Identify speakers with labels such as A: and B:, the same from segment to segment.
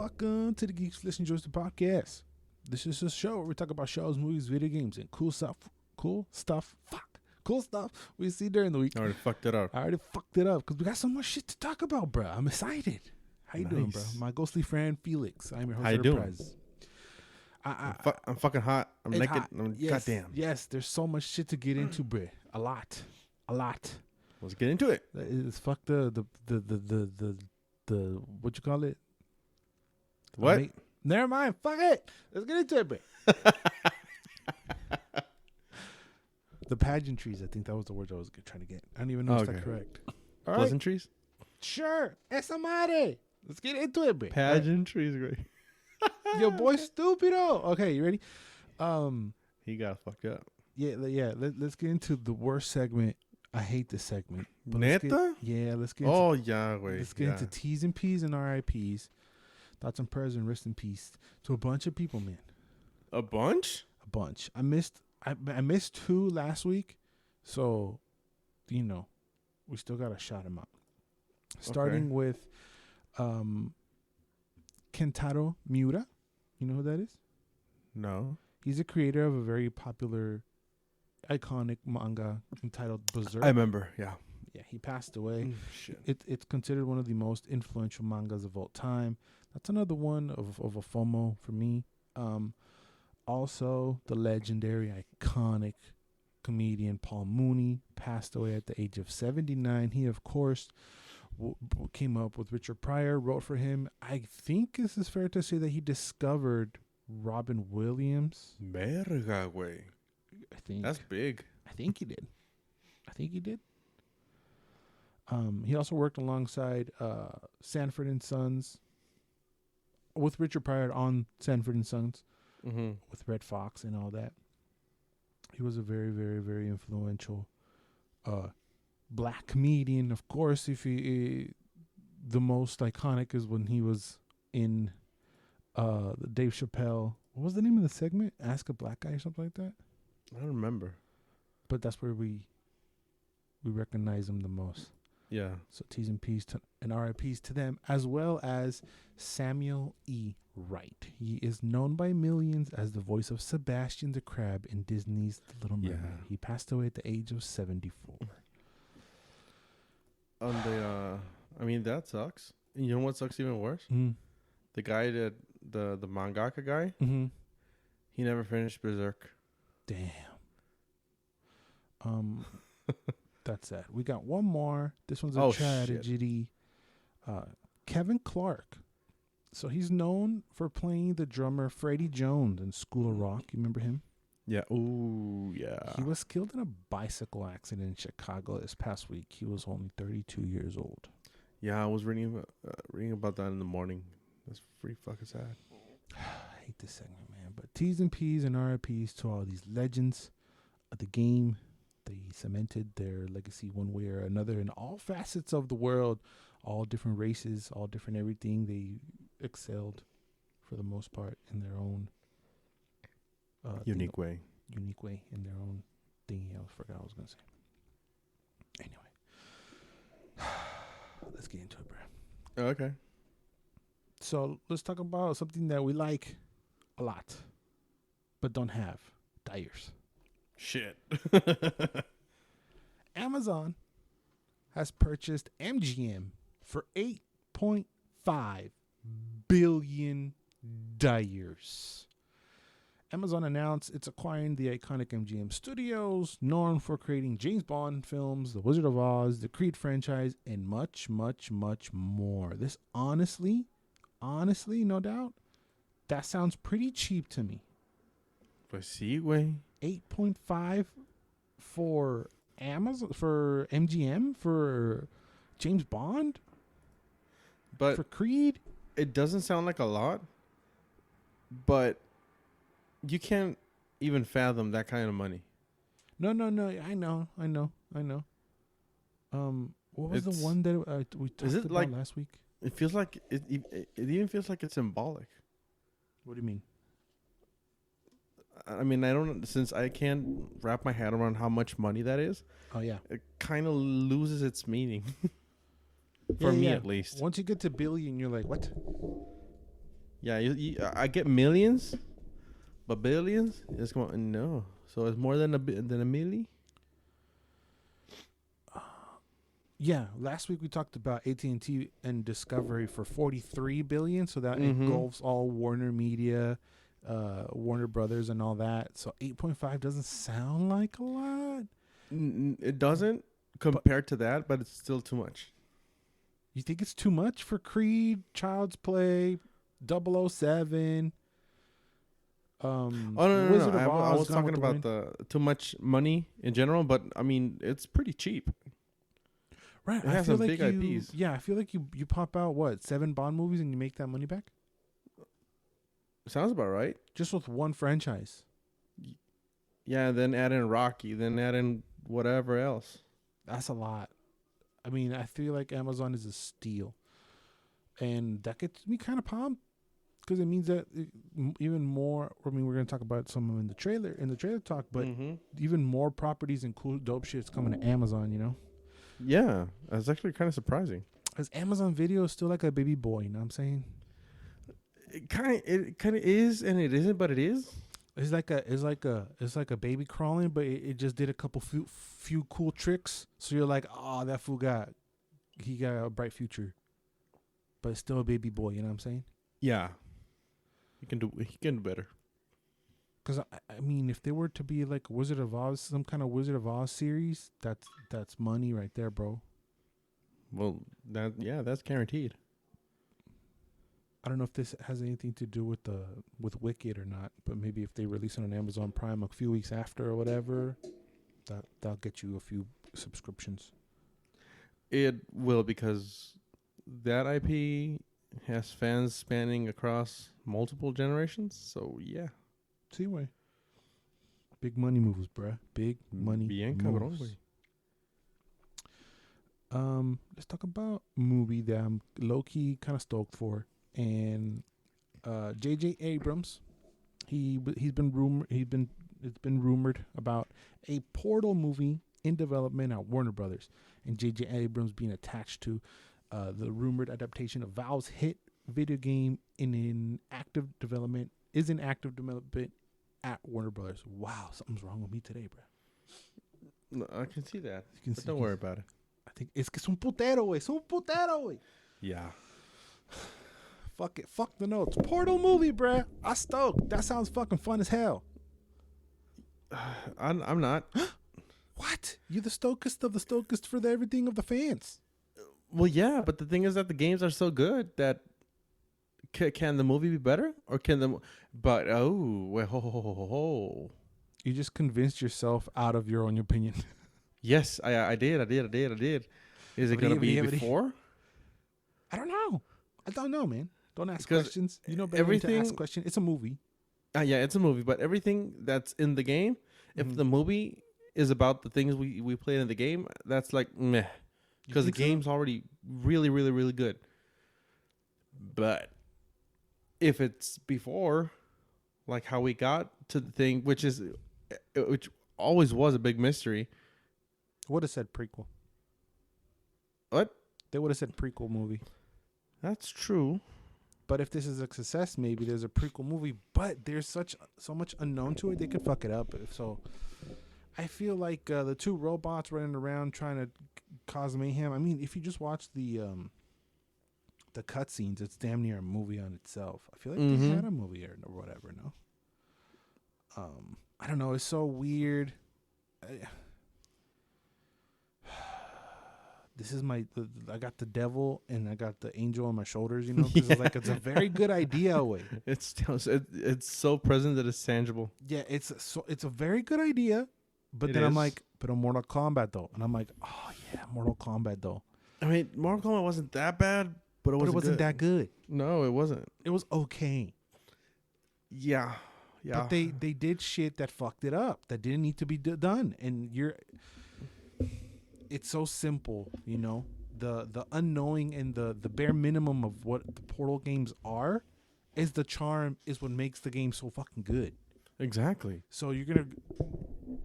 A: Welcome to the Geeks Listen Joysticks podcast. This is a show where we talk about shows, movies, video games, and cool stuff we see during the week.
B: I already fucked it up.
A: Because we got so much shit to talk about, bro. I'm excited. How you doing, bro? My ghostly friend Felix. I'm your host.
B: How you doing? I'm fucking hot. I'm naked.
A: Hot. Yes,
B: goddamn.
A: Yes, there's so much shit to get into, bro. A lot.
B: Let's get into it.
A: It's fuck the what you call it?
B: What?
A: Never mind. Fuck it. Let's get into it, bro. The pageantries. I think that was the word I was trying to get. I don't even know if that's correct. All right.
B: Pleasantries?
A: Sure. Esa madre. Let's get into it, bro.
B: Pageantries, great.
A: Your boy stupido. Okay, you ready?
B: He got fucked up.
A: Yeah. Let's get into the worst segment. I hate this segment.
B: Neta?
A: Let's get
B: Let's
A: get into T's and P's and RIPs. Thoughts and prayers and rest in peace to a bunch of people, man.
B: A bunch?
A: A bunch. I missed 2 last week, so we still gotta shout him out. Starting with Kentaro Miura. You know who that is?
B: No.
A: He's a creator of a very popular, iconic manga entitled Berserk.
B: I remember, yeah.
A: Yeah, he passed away.
B: Shit.
A: It's considered one of the most influential mangas of all time. That's another one of a FOMO for me. Also, the legendary, iconic comedian Paul Mooney passed away at the age of 79. He, of course, came up with Richard Pryor, wrote for him. I think this is fair to say that he discovered Robin Williams.
B: Verga, güey.
A: I think
B: that's big.
A: I think he did. He also worked alongside Sanford and Sons with Richard Pryor on Sanford and Sons with Red Fox and all that. He was a very, very, very influential black comedian. Of course, the most iconic is when he was in the Dave Chappelle. What was the name of the segment? Ask a Black Guy or something like that?
B: I don't remember.
A: But that's where we recognize him the most.
B: Yeah.
A: So T's and P's and RIPs to them, as well as Samuel E. Wright. He is known by millions as the voice of Sebastian the Crab in Disney's The Little Mermaid.
B: Yeah.
A: He passed away at the age of 74.
B: That sucks. You know what sucks even worse?
A: Mm.
B: The guy that the mangaka guy, he never finished Berserk.
A: Damn. That's sad. We got one more. This one's a tragedy. Kevin Clark. So he's known for playing the drummer Freddie Jones in School of Rock. You remember him?
B: Yeah. Ooh, yeah.
A: He was killed in a bicycle accident in Chicago this past week. He was only 32 years old.
B: Yeah, I was reading about that in the morning. That's pretty fucking sad.
A: I hate this segment, man. But T's and P's and RIPs to all these legends of the game. They cemented their legacy one way or another in all facets of the world, all different races, all different everything. They excelled for the most part in their own
B: unique way
A: in their own thingy. I forgot what I was going to say. Anyway, let's get into it, bro.
B: Okay.
A: So let's talk about something that we like a lot, but don't have. Dyers.
B: Shit.
A: Amazon has purchased MGM for $8.5 billion. Amazon announced it's acquiring the iconic MGM Studios, known for creating James Bond films, The Wizard of Oz, the Creed franchise, and much, much, much more. This honestly, no doubt, that sounds pretty cheap to me.
B: Pues sí, güey.
A: 8.5 for Amazon, for MGM, for James Bond,
B: but
A: for Creed.
B: It doesn't sound like a lot, but you can't even fathom that kind of money.
A: No. I know. What was the one that we talked about last week?
B: It feels like it even feels like it's symbolic.
A: What do you mean?
B: I mean, I don't, since I can't wrap my head around how much money that is.
A: Oh, yeah.
B: It kind of loses its meaning. For me, at least.
A: Once you get to billion, you're like, what?
B: Yeah, I get millions, but billions is going no. So it's more than a milli.
A: Yeah, last week we talked about AT&T and Discovery for 43 billion, so that engulfs all Warner Media, Warner Brothers and all that. So 8.5 doesn't sound like a lot.
B: It doesn't compared to that, but it's still too much.
A: You think it's too much for Creed, Child's Play, 007?
B: No. I was talking about the too much money in general, but I mean it's pretty cheap.
A: Right,
B: it has some big IPs.
A: Yeah, I feel like you pop out 7 Bond movies and you make that money back.
B: Sounds about right.
A: Just with one franchise.
B: Yeah, then add in Rocky, then add in whatever else.
A: That's a lot. I mean, I feel like Amazon is a steal, and that gets me kind of pumped because it means that even more. I mean, we're gonna talk about some of them in the trailer talk, but even more properties and cool dope shit's coming to Amazon. You know.
B: Yeah, that's actually kind of surprising.
A: Because Amazon Video is still like a baby boy, you know what I'm saying?
B: It kind of is, and it isn't, but it is.
A: It's like a baby crawling, but it just did a couple few cool tricks. So you're like, oh, that fool got a bright future, but it's still a baby boy. You know what I'm saying?
B: Yeah, he can do better.
A: Because I mean, if they were to be like Wizard of Oz, some kind of Wizard of Oz series, that's money right there, bro.
B: Well, that's guaranteed.
A: I don't know if this has anything to do with Wicked or not, but maybe if they release it on Amazon Prime a few weeks after or whatever, that'll get you a few subscriptions.
B: It will, because that IP has fans spanning across multiple generations. So yeah.
A: See way. Big money moves, bruh. Big money moves. Let's talk about a movie that I'm low key kind of stoked for, and J.J. Abrams. It's been rumored about a Portal movie in development at Warner Brothers, and J.J. Abrams being attached to the rumored adaptation of Valve's hit video game in active development at Warner Brothers. Wow, something's wrong with me today, bro.
B: No, I can see that. Don't worry about it.
A: I think it's un putero, güey.
B: Yeah.
A: Fuck it. Fuck the notes. Portal movie, bruh. I stoked. That sounds fucking fun as hell.
B: I'm not.
A: What? You're the stokest of the stokest for everything of the fans.
B: Well, yeah, but the thing is that the games are so good that can the movie be better, or can the? But
A: you just convinced yourself out of your own opinion.
B: Yes, I did. Is it gonna be before?
A: I don't know, man. Don't ask questions. You know better
B: everything,
A: than to ask questions. It's a movie.
B: Yeah, it's a movie, but everything that's in the game, if the movie is about the things we played in the game, that's like meh, because the game's already really, really, really good. But if it's before, like how we got to the thing, which always was a big mystery.
A: Would have said prequel.
B: What?
A: They would have said prequel movie.
B: That's true.
A: But if this is a success, maybe there's a prequel movie. But there's so much unknown to it, they could fuck it up. So I feel like the two robots running around trying to cause mayhem. I mean, if you just watch the cutscenes, it's damn near a movie on itself. I feel like they had a movie or whatever. No. I don't know. It's so weird. This is I got the devil and I got the angel on my shoulders, you know, because it's a very good idea. Wait,
B: it's so present that it's tangible.
A: Yeah, it's a very good idea, but then I'm like, but on Mortal Kombat though, and I'm like, oh yeah, Mortal Kombat though.
B: I mean, Mortal Kombat wasn't that bad, but it wasn't
A: that good.
B: No, it wasn't.
A: It was okay.
B: Yeah.
A: But they did shit that fucked it up that didn't need to be done, and it's so simple, you know. The unknowing and the bare minimum of what the Portal games are is the charm, is what makes the game so fucking good.
B: Exactly.
A: So you're gonna,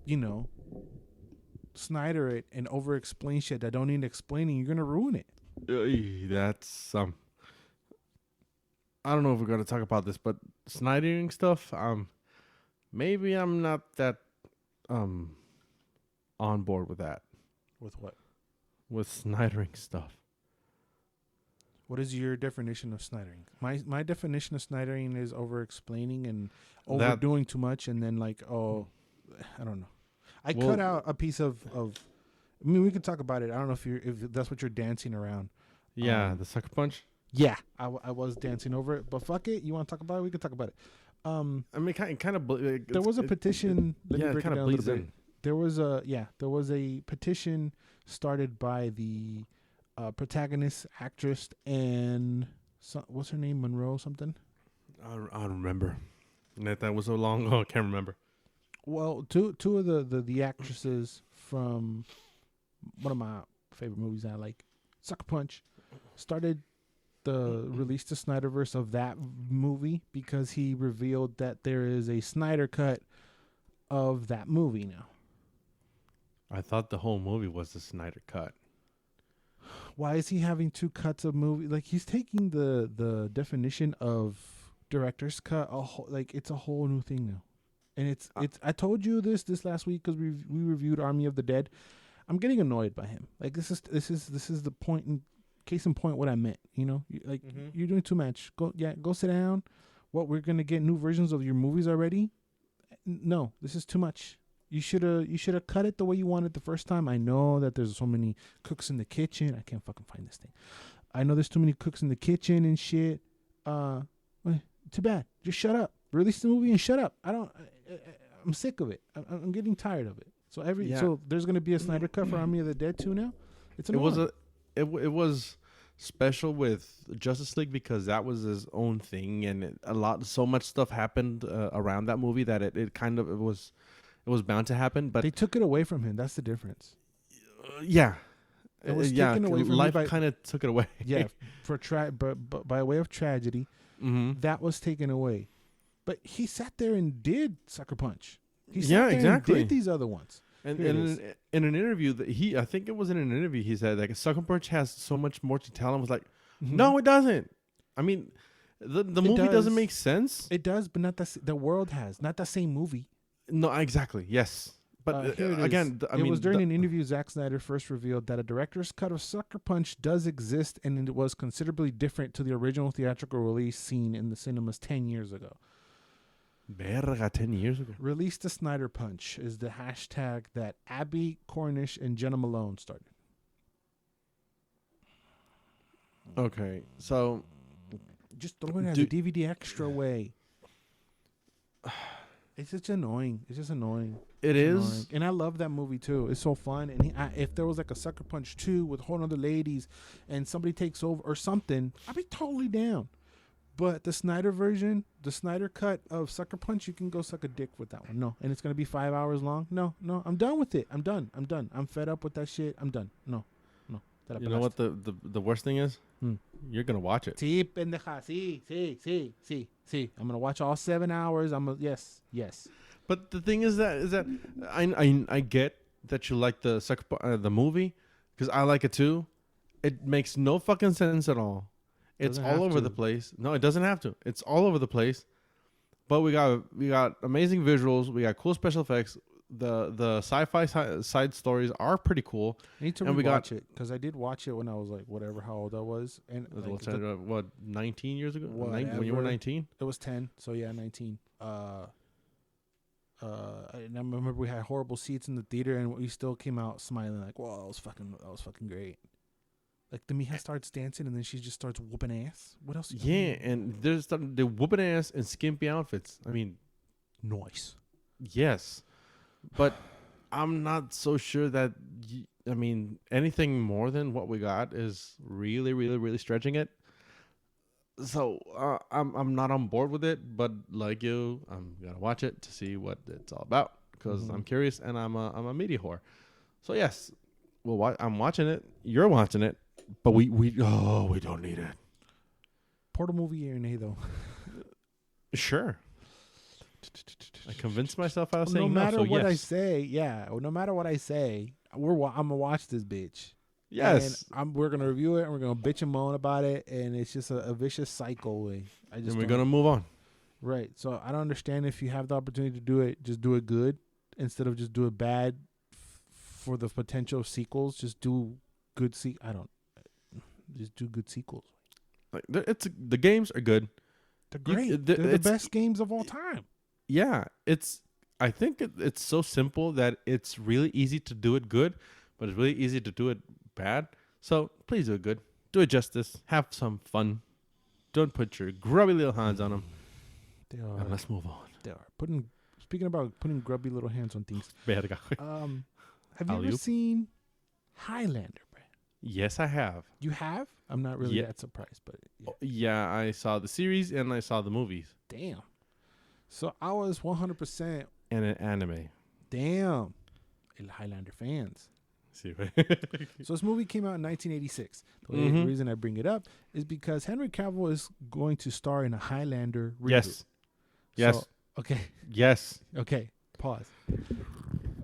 A: you know, Snyder it and over explain shit that don't need explaining. You're gonna ruin it.
B: That's I don't know if we're gonna talk about this, but Snydering stuff. Maybe I'm not that on board with that.
A: With what?
B: With Snydering stuff.
A: What is your definition of snidering? My definition of snidering is over explaining and overdoing too much, and then like, oh, I don't know. I cut out a piece of. I mean, we could talk about it. I don't know if that's what you're dancing around.
B: Yeah, the sucker punch.
A: Yeah, I was dancing over it, but fuck it. You want to talk about it? We can talk about it.
B: I mean, kind of.
A: There was a petition. Let me break it down a little bit.
B: In.
A: There was a petition started by the protagonist, actress, and what's her name? Monroe something.
B: I don't remember. That was so long ago. I can't remember.
A: Well, two of the actresses from one of my favorite movies I like, Sucker Punch, started the release the Snyderverse of that movie because he revealed that there is a Snyder cut of that movie now.
B: I thought the whole movie was the Snyder cut.
A: Why is he having two cuts of movie? Like, he's taking the definition of director's cut, it's a whole new thing now. And it's I told you this last week because we reviewed Army of the Dead. I'm getting annoyed by him. Like, this is the point in case in point what I meant. You know, you're doing too much. Go sit down. What, we're gonna get new versions of your movies already? No, this is too much. You should have cut it the way you wanted the first time. I know that there's so many cooks in the kitchen. I can't fucking find this thing. I know there's too many cooks in the kitchen and shit. Too bad. Just shut up. Release the movie and shut up. I'm sick of it. I'm getting tired of it. So there's gonna be a Snyder cut for Army of the Dead 2 now. It
B: was special with Justice League because that was his own thing, and so much stuff happened around that movie that it was bound to happen. But
A: they took it away from him. That's the difference.
B: Yeah.
A: It was taken away from
B: life. Kind of took it away.
A: Yeah, but by way of tragedy, that was taken away. But he sat there and did Sucker Punch. He sat there and did these other ones.
B: And in an interview I think it was in an interview, he said like Sucker Punch has so much more to tell. And was like, no, it doesn't. I mean, the movie doesn't make sense.
A: It does, but not the world has not the same movie.
B: No, exactly. Yes. But again,
A: it was during an interview Zack Snyder first revealed that a director's cut of Sucker Punch does exist, and it was considerably different to the original theatrical release seen in the cinemas 10 years ago.
B: Verga, 10 years ago.
A: Release the Snyder Punch is the hashtag that Abby Cornish and Jenna Malone started.
B: Okay, so
A: just throw it as a DVD extra way. It's just annoying.
B: It is.
A: And I love that movie too. It's so fun. And if there was like a Sucker Punch 2 with whole other ladies and somebody takes over or something, I'd be totally down. But the Snyder version, the Snyder cut of Sucker Punch, you can go suck a dick with that one. No. And it's going to be 5 hours long. No. I'm done with it. I'm done. I'm fed up with that shit. I'm done. No.
B: You know what the worst thing is? You're going to watch it.
A: Sí, pendeja. Sí. I'm going to watch all 7 hours. Yes.
B: But the thing is that I get that you like the movie because I like it too. It makes no fucking sense at all. It's all over the place. No, it doesn't have to. It's all over the place. But we got amazing visuals. We got cool special effects. The sci-fi side stories are pretty cool.
A: I need to rewatch it because I did watch it when I was like whatever how old I was, and
B: like 19 years ago when you were 19.
A: It was 10, so yeah, 19. And I remember we had horrible seats in the theater, and we still came out smiling like, "Wow, that was fucking great." Like the Mija starts dancing, and then she just starts whooping ass. What else?
B: Yeah, and they're whooping ass in skimpy outfits. I mean,
A: nice.
B: Yes. But I'm not so sure that, anything more than what we got is really, really, really stretching it. So I'm not on board with it, but like you, I'm going to watch it to see what it's all about because I'm curious and I'm a media whore. So yes, I'm watching it. You're watching it, but we don't need it.
A: Portal movie or though.
B: Sure. I convinced myself I was saying
A: no matter
B: no, so
A: what
B: yes.
A: I say, yeah. No matter what I say, I'm gonna watch this bitch.
B: Yes.
A: And we're gonna review it and we're gonna bitch and moan about it, and it's just a vicious cycle way.
B: And we're gonna move on.
A: Right. So I don't understand, if you have the opportunity to do it, just do it good instead of just do it bad for the potential of sequels. Just do good just do good sequels.
B: Like the games are good.
A: They're great. They're the best games of all time.
B: Yeah, I think it's so simple that it's really easy to do it good, but it's really easy to do it bad. So please do it good. Do it justice. Have some fun. Don't put your grubby little hands on them.
A: They are.
B: And let's move on.
A: They are. Speaking about putting grubby little hands on things. Have you ever seen Highlander, bro?
B: Yes, I have.
A: You have? I'm not really that surprised, but
B: yeah, I saw the series and I saw the movies.
A: Damn. So I was 100%
B: and an anime.
A: Damn. Highlander fans.
B: See.
A: So this movie came out in 1986. The reason I bring it up is because Henry Cavill is going to star in a Highlander reboot.
B: Yes. Yes. So,
A: okay.
B: Yes.
A: Okay. Pause.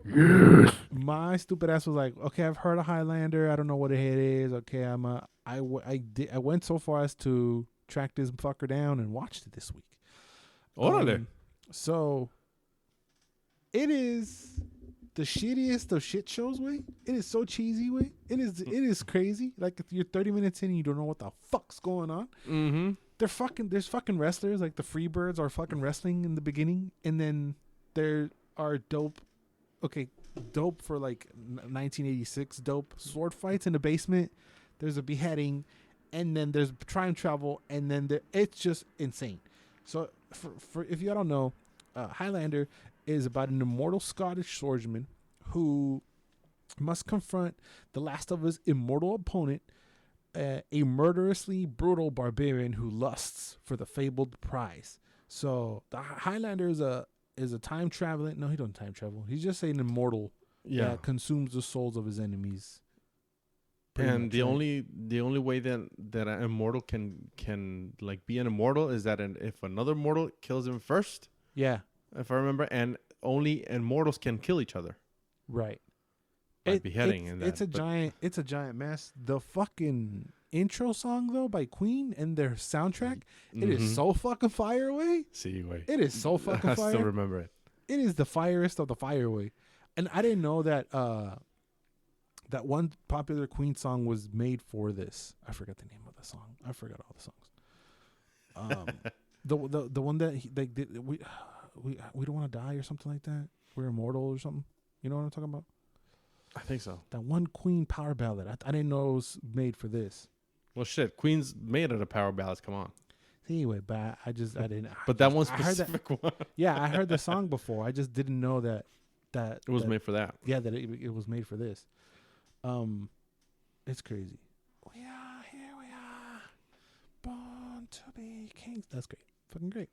A: Yes. My stupid ass was like, okay, I've heard of Highlander. I don't know what it is. Okay, I went so far as to track this fucker down and watched it this week. So it is the shittiest of shit shows, way. It is so cheesy, way. It is crazy. Like, if you're 30 minutes in and you don't know what the fuck's going on. Mm-hmm. There's fucking wrestlers, like the Freebirds are fucking wrestling in the beginning, and then there are dope for like 1986 dope sword fights in the basement. There's a beheading, and then there's time travel, and then it's just insane. So for if you don't know, Highlander is about an immortal Scottish swordsman who must confront the last of his immortal opponent, a murderously brutal barbarian who lusts for the fabled prize. So the Highlander is a time traveling. No, he don't time travel. He's just an immortal that consumes the souls of his enemies.
B: And the only way that an immortal can like be an immortal is that if another mortal kills him first. Yeah. If I remember, and only immortals can kill each other. Right. By beheading
A: it's a giant mess. The fucking intro song though by Queen and their soundtrack, it is so fucking fire way.
B: See way.
A: It is so fucking fire.
B: I still remember it.
A: It is the firest of the fire way. And I didn't know that that one popular Queen song was made for this. I forgot the name of the song. I forgot all the songs. The one that they did, we don't want to die or something like that. We're immortal or something. You know what I'm talking about?
B: I think so.
A: That one Queen power ballad. I didn't know it was made for this.
B: Well, shit. Queen's made it a power ballad. Come on.
A: Anyway, but I didn't.
B: But that one specific one.
A: Yeah, I heard the song before. I just didn't know that
B: it was made for that.
A: Yeah, that it was made for this. It's crazy. Here we are, born to be kings. That's great. Fucking great.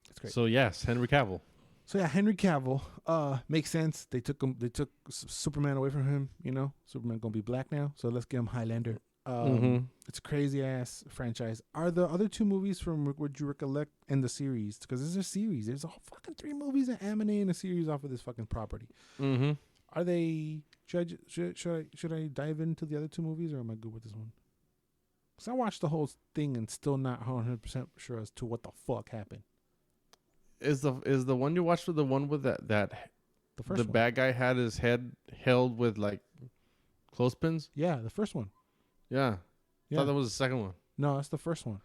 A: That's great.
B: So yes, Henry Cavill.
A: So yeah, Henry Cavill. Makes sense. They took Superman away from him. You know, Superman gonna be black now. So let's get him Highlander. It's a crazy ass franchise. Are the other two movies from Would You Recollect in the series? Because there's a series. There's a whole fucking 3 movies and anime in a series off of this fucking property. Mm-hmm. Are they? Should I dive into the other 2 movies, or am I good with this one? Because I watched the whole thing and still not 100% sure as to what the fuck happened.
B: Is the one you watched the one with that
A: the first one.
B: Bad guy had his head held with like clothespins?
A: Yeah, the first one.
B: Yeah. I thought that was the second one.
A: No, it's the first one.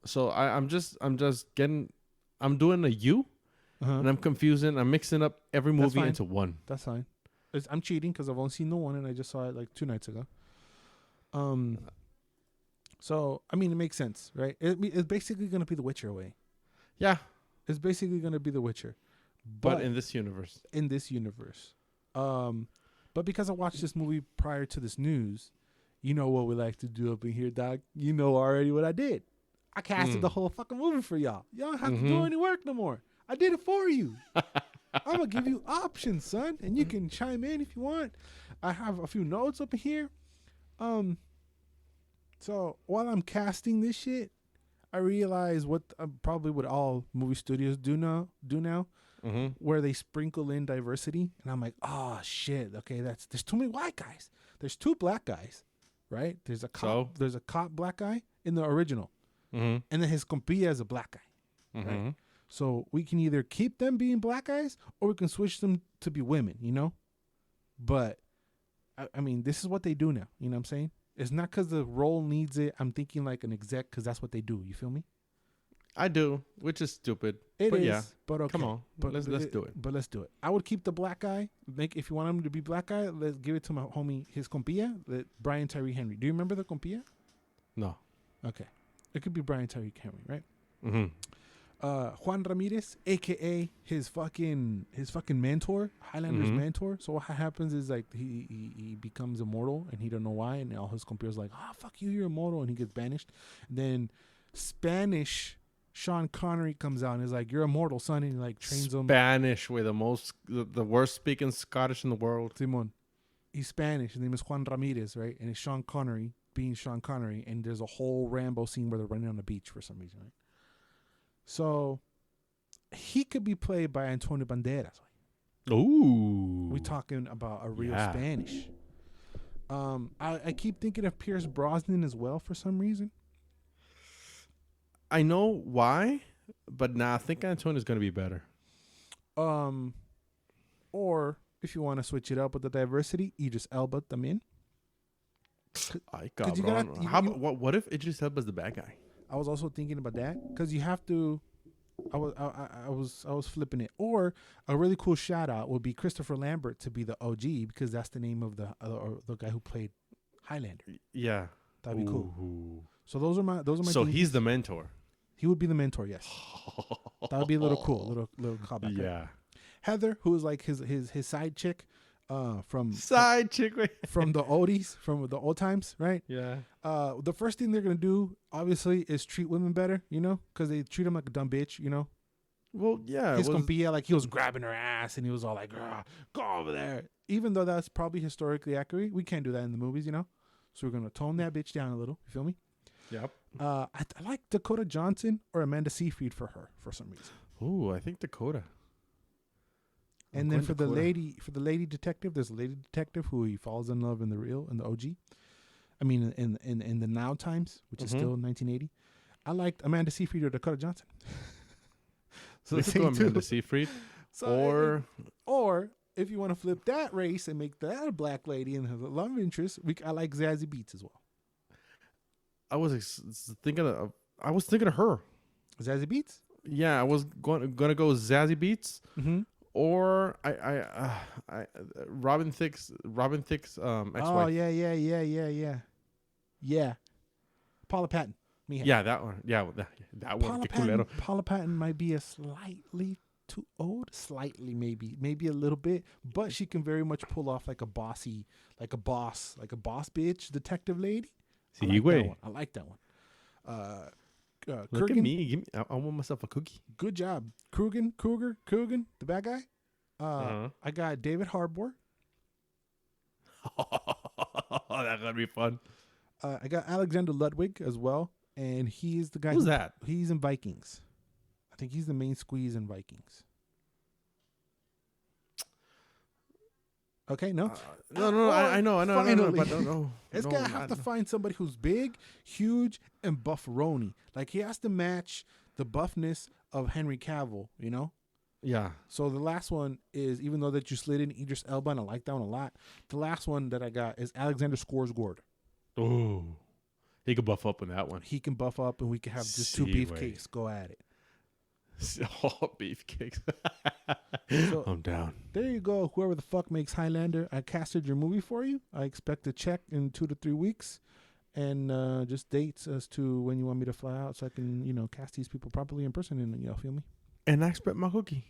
B: So I'm doing a U, and I'm confusing. I'm mixing up every movie into one.
A: That's fine. I'm cheating because I've only seen the one and I just saw it like 2 nights ago. So I mean, it makes sense, right? It's basically gonna be The Witcher way.
B: Yeah,
A: it's basically gonna be The Witcher,
B: but in this universe.
A: But because I watched this movie prior to this news, you know what we like to do up in here, Doc. You know already what I did. I casted the whole fucking movie for y'all. Y'all don't have to do any work no more. I did it for you. I'm going to give you options, son, and you can chime in if you want. I have a few notes up in here. So while I'm casting this shit, I realize what probably what all movie studios do now. where they sprinkle in diversity, and I'm like, oh shit, okay, there's too many white guys. There's 2 black guys, right? There's a cop black guy in the original, and then his compilla is a black guy, right? So we can either keep them being black guys or we can switch them to be women, you know. But I mean, this is what they do now. You know what I'm saying? It's not because the role needs it. I'm thinking like an exec because that's what they do. You feel me?
B: I do, which is stupid.
A: It is,
B: yeah.
A: but okay.
B: Come on, but let's do it.
A: But let's do it. I would keep the black guy. If you want him to be black guy, let's give it to my homie, his compilla, Brian Tyree Henry. Do you remember the compilla?
B: No.
A: Okay, it could be Brian Tyree Henry, right?
B: Mm-hmm.
A: Juan Ramirez, aka his fucking mentor, Highlander's mentor. So what happens is like he becomes immortal and he don't know why, and all his computers like, oh fuck you, you're immortal, and he gets banished. And then Spanish Sean Connery comes out and is like, you're immortal, son, and he like trains him.
B: Spanish, with the worst speaking Scottish in the world.
A: Simon, he's Spanish. His name is Juan Ramirez, right? And it's Sean Connery being Sean Connery, and there's a whole Rambo scene where they're running on the beach for some reason, right? So he could be played by Antonio Banderas.
B: Ooh.
A: We're talking about a real Spanish. I keep thinking of Pierce Brosnan as well for some reason.
B: I know why, but I think Antonio's going to be better.
A: Or if you want to switch it up with the diversity, Idris Elba también.
B: Ay, cabrón. What if Idris Elba's the bad guy?
A: I was also thinking about that because you have to. I was flipping it. Or a really cool shout out would be Christopher Lambert to be the OG because that's the name of the guy who played Highlander.
B: Yeah,
A: that'd be cool. So those are my.
B: So he's the mentor.
A: He would be the mentor. Yes, that would be a little cool, little callback.
B: Yeah.
A: Right? Heather, who is like his side chick. From the oldies, from the old times, right?
B: Yeah.
A: The first thing they're gonna do, obviously, is treat women better, you know, because they treat them like a dumb bitch, you know.
B: Well, yeah.
A: His compilla, like he was grabbing her ass, and he was all like, "Go over there." Even though that's probably historically accurate, we can't do that in the movies, you know. So we're gonna tone that bitch down a little. You feel me?
B: Yep.
A: I like Dakota Johnson or Amanda Seyfried for her for some reason.
B: Ooh, I think Dakota.
A: And then for the lady detective, there's a lady detective who he falls in love in the OG. I mean, in the now times, which is still 1980. I liked Amanda Seyfried or Dakota Johnson.
B: So let's go Amanda Seyfried.
A: So or if you want to flip that race and make that a black lady and have a love interest, I like Zazie Beetz as well.
B: I was thinking of her.
A: Zazie Beetz?
B: Yeah, I was gonna go Zazie Beetz.
A: Mm-hmm.
B: Or Robin Thicke's ex-wife.
A: Oh yeah. Paula Patton.
B: Mija. Yeah, that one. Yeah, that one.
A: Paula Patton might be a slightly too old, slightly maybe a little bit, but she can very much pull off like a boss bitch detective lady. I like that one.
B: Look at me. I want myself a cookie.
A: Good job. Coogan, the bad guy. I got David Harbour.
B: That's gonna be fun.
A: I got Alexander Ludwig as well, and he's the guy.
B: Who's that?
A: He's in Vikings. I think he's the main squeeze in Vikings. Okay, no.
B: No, I know, but no.
A: It's gonna have to find somebody who's big, huge, and bufferoni. Like he has to match the buffness of Henry Cavill, you know?
B: Yeah.
A: So the last one is, even though that you slid in Idris Elba, and I like that one a lot, the last one that I got is Alexander Skarsgård.
B: Oh, he can buff up in that one.
A: He can buff up, and we can have just two beefcakes go at it.
B: Oh, beefcakes. So, I'm down.
A: There you go. Whoever the fuck makes Highlander, I casted your movie for you. I expect a check in 2 to 3 weeks, and just dates as to when you want me to fly out, so I can, cast these people properly in person. And feel me?
B: And I expect my cookie.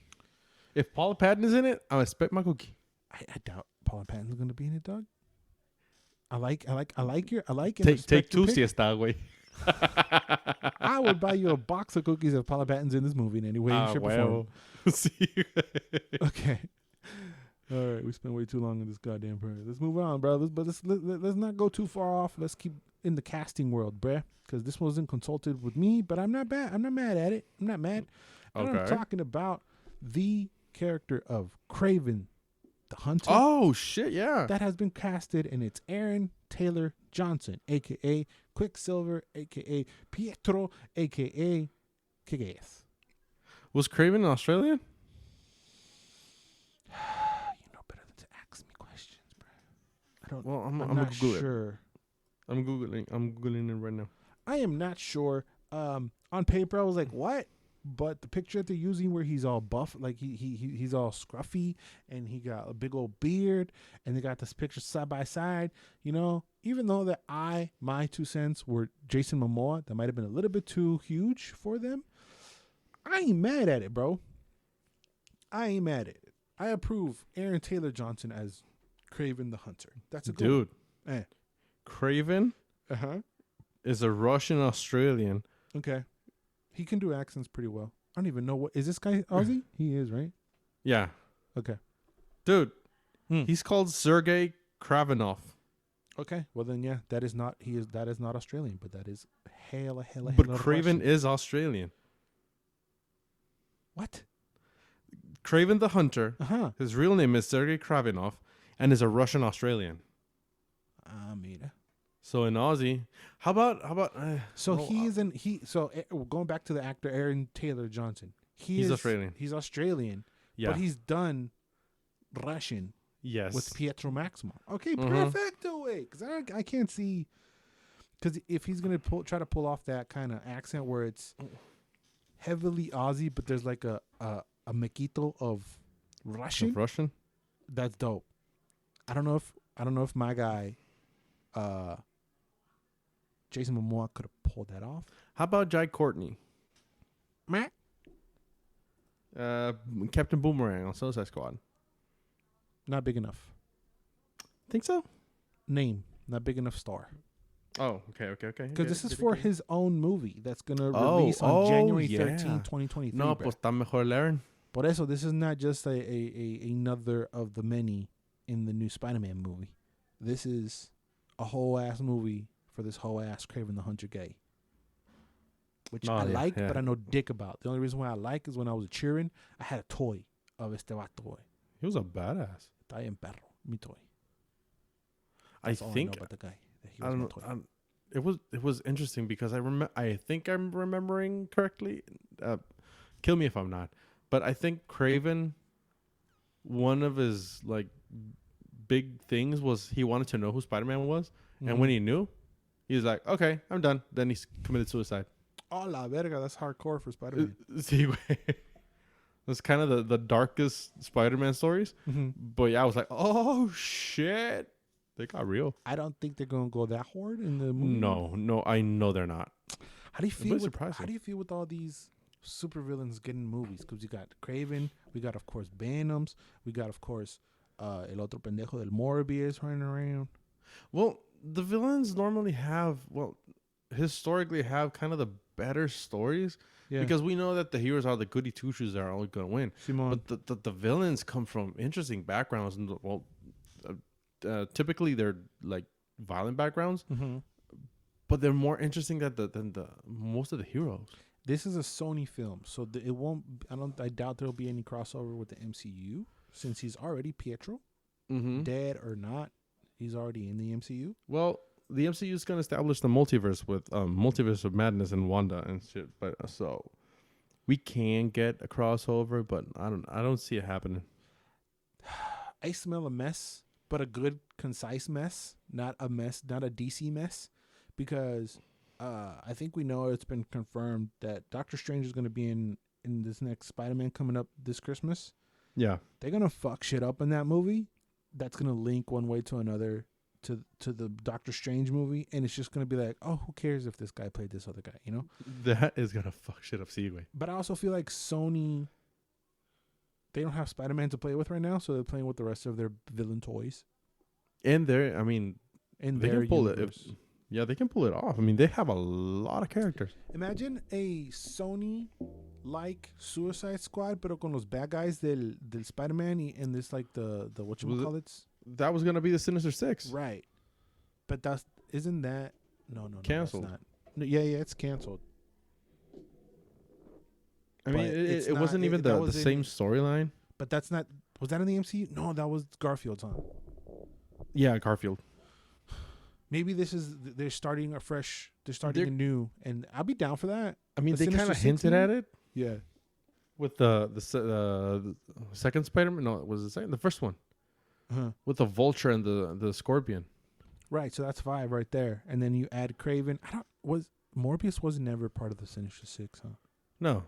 B: If Paula Patton is in it, I expect my cookie.
A: I doubt Paula Patton's going to be in it, dog. I like
B: Take two siesta away.
A: I would buy you a box of cookies if Paula Patton's in this movie in any way, shape, or form.
B: See you.
A: Okay. All right, we spent way too long on this goddamn prayer. Let's move on, bro. Let's not go too far off. Let's keep in the casting world, bruh, because this wasn't consulted with me, but I'm not bad. I'm not mad at it. I'm not mad.
B: Okay.
A: I'm talking about the character of Kraven the Hunter.
B: Oh shit, yeah.
A: That has been casted, and it's Aaron Taylor Johnson, aka Quicksilver, aka Pietro, aka Kick-Ass.
B: Was Kraven Australian?
A: You know better than to ask me questions, bro. I don't.
B: Well, I'm
A: not
B: gonna Google
A: sure.
B: it. I'm googling it right now.
A: I am not sure. On paper, I was like, "What?" But the picture that they're using, where he's all buff, like he's all scruffy, and he got a big old beard, and they got this picture side by side. You know, even though that my 2 cents were Jason Momoa, that might have been a little bit too huge for them. I ain't mad at it, bro. I ain't mad at it. I approve Aaron Taylor Johnson as Kraven the Hunter. That's a good
B: dude.
A: one.
B: Kraven is a Russian Australian.
A: Okay. He can do accents pretty well. I don't even know what is this guy Aussie? He is, right?
B: Yeah.
A: Okay.
B: Dude, he's called Sergei Kravinov.
A: Okay. Well then, yeah, that is not Australian, but that is hella.
B: But Kraven
A: Russian.
B: is Australian.
A: What?
B: Kraven the Hunter. His real name is Sergei Kravinov, and is a Russian Australian.
A: Mira.
B: So in Aussie, how about?
A: Going back to the actor Aaron Taylor Johnson.
B: He's Australian.
A: He's Australian.
B: Yeah.
A: But he's done Russian.
B: Yes.
A: With Pietro Maximoff. Okay, perfecto way. Because I can't see. Because if he's gonna try to pull off that kind of accent where it's heavily Aussie, but there's like a mequito of Russian. That's dope. I don't know if my guy, Jason Momoa, could have pulled that off.
B: How about Jai Courtney?
A: Meh.
B: Captain Boomerang on Suicide Squad.
A: Not big enough.
B: Think so?
A: Name. Not big enough star.
B: Oh, okay.
A: Because this is for his own movie that's going to release on January 13, 2023.
B: No, pues está mejor el Aaron.
A: Por eso, this is not just another of the many in the new Spider-Man movie. This is a whole ass movie for this whole ass Kraven the Hunter guy. Which I like, but I know dick about. The only reason why I like is when I was cheering, I had a toy of este vato.
B: He was a badass.
A: Está en perro, mi toy.
B: I think
A: about the guy.
B: I don't know. It was interesting because I think I'm remembering correctly. Kill me if I'm not. But I think Kraven, one of his like big things was he wanted to know who Spider-Man was, and when he knew, he was like, "Okay, I'm done." Then he committed suicide.
A: Oh la verga, that's hardcore for Spider-Man.
B: See, that's kind of the darkest Spider-Man stories. But yeah, I was like, "Oh shit." They got real.
A: I don't think they're gonna go that hard in the movie.
B: No, I know they're not.
A: How do you feel with all these supervillains getting movies? Because you got Kraven, we got of course Venoms, we got of course el otro pendejo del Morbius running around.
B: Well, the villains normally historically have kind of the better stories because we know that the heroes are the goody two shoes that are always gonna win.
A: Simon.
B: But the villains come from interesting backgrounds and typically they're like violent backgrounds, but they're more interesting than the most of the heroes.
A: This is a Sony film, so it won't. I doubt there'll be any crossover with the MCU since he's already Pietro, dead or not. He's already in the MCU.
B: Well, the MCU is going to establish the multiverse with Multiverse of Madness and Wanda and shit. But so we can get a crossover, but I don't see it happening.
A: I smell a mess. But a good, concise mess, not a DC mess, because I think we know it's been confirmed that Doctor Strange is going to be in this next Spider-Man coming up this Christmas.
B: Yeah.
A: They're going to fuck shit up in that movie. That's going to link one way to another to the Doctor Strange movie, and it's just going to be like, oh, who cares if this guy played this other guy, you know?
B: That is going to fuck shit up Seaway.
A: But I also feel like Sony, they don't have Spider-Man to play with right now, so they're playing with the rest of their villain toys.
B: And they can pull it. They can pull it off. I mean, they have a lot of characters.
A: Imagine a Sony-like Suicide Squad, pero con los bad guys del Spider-Man and this like the whatchamacallits.
B: That was gonna be the Sinister Six,
A: right? But isn't that no
B: canceled?
A: That's not. No, yeah, it's canceled.
B: I mean, it wasn't even the same storyline.
A: But that's not. Was that in the MCU? No, that was Garfield's, huh?
B: Yeah, Garfield.
A: Maybe this is they're starting afresh. They're starting anew, and I'll be down for that.
B: I mean,
A: The
B: they kind
A: Sinister
B: of
A: Six
B: hinted
A: movie?
B: at it
A: Yeah.
B: with the second Spider-Man. No, it was the first one with the Vulture and the Scorpion.
A: Right. So that's 5 right there, and then you add Kraven. Morbius was never part of the Sinister Six, huh?
B: No.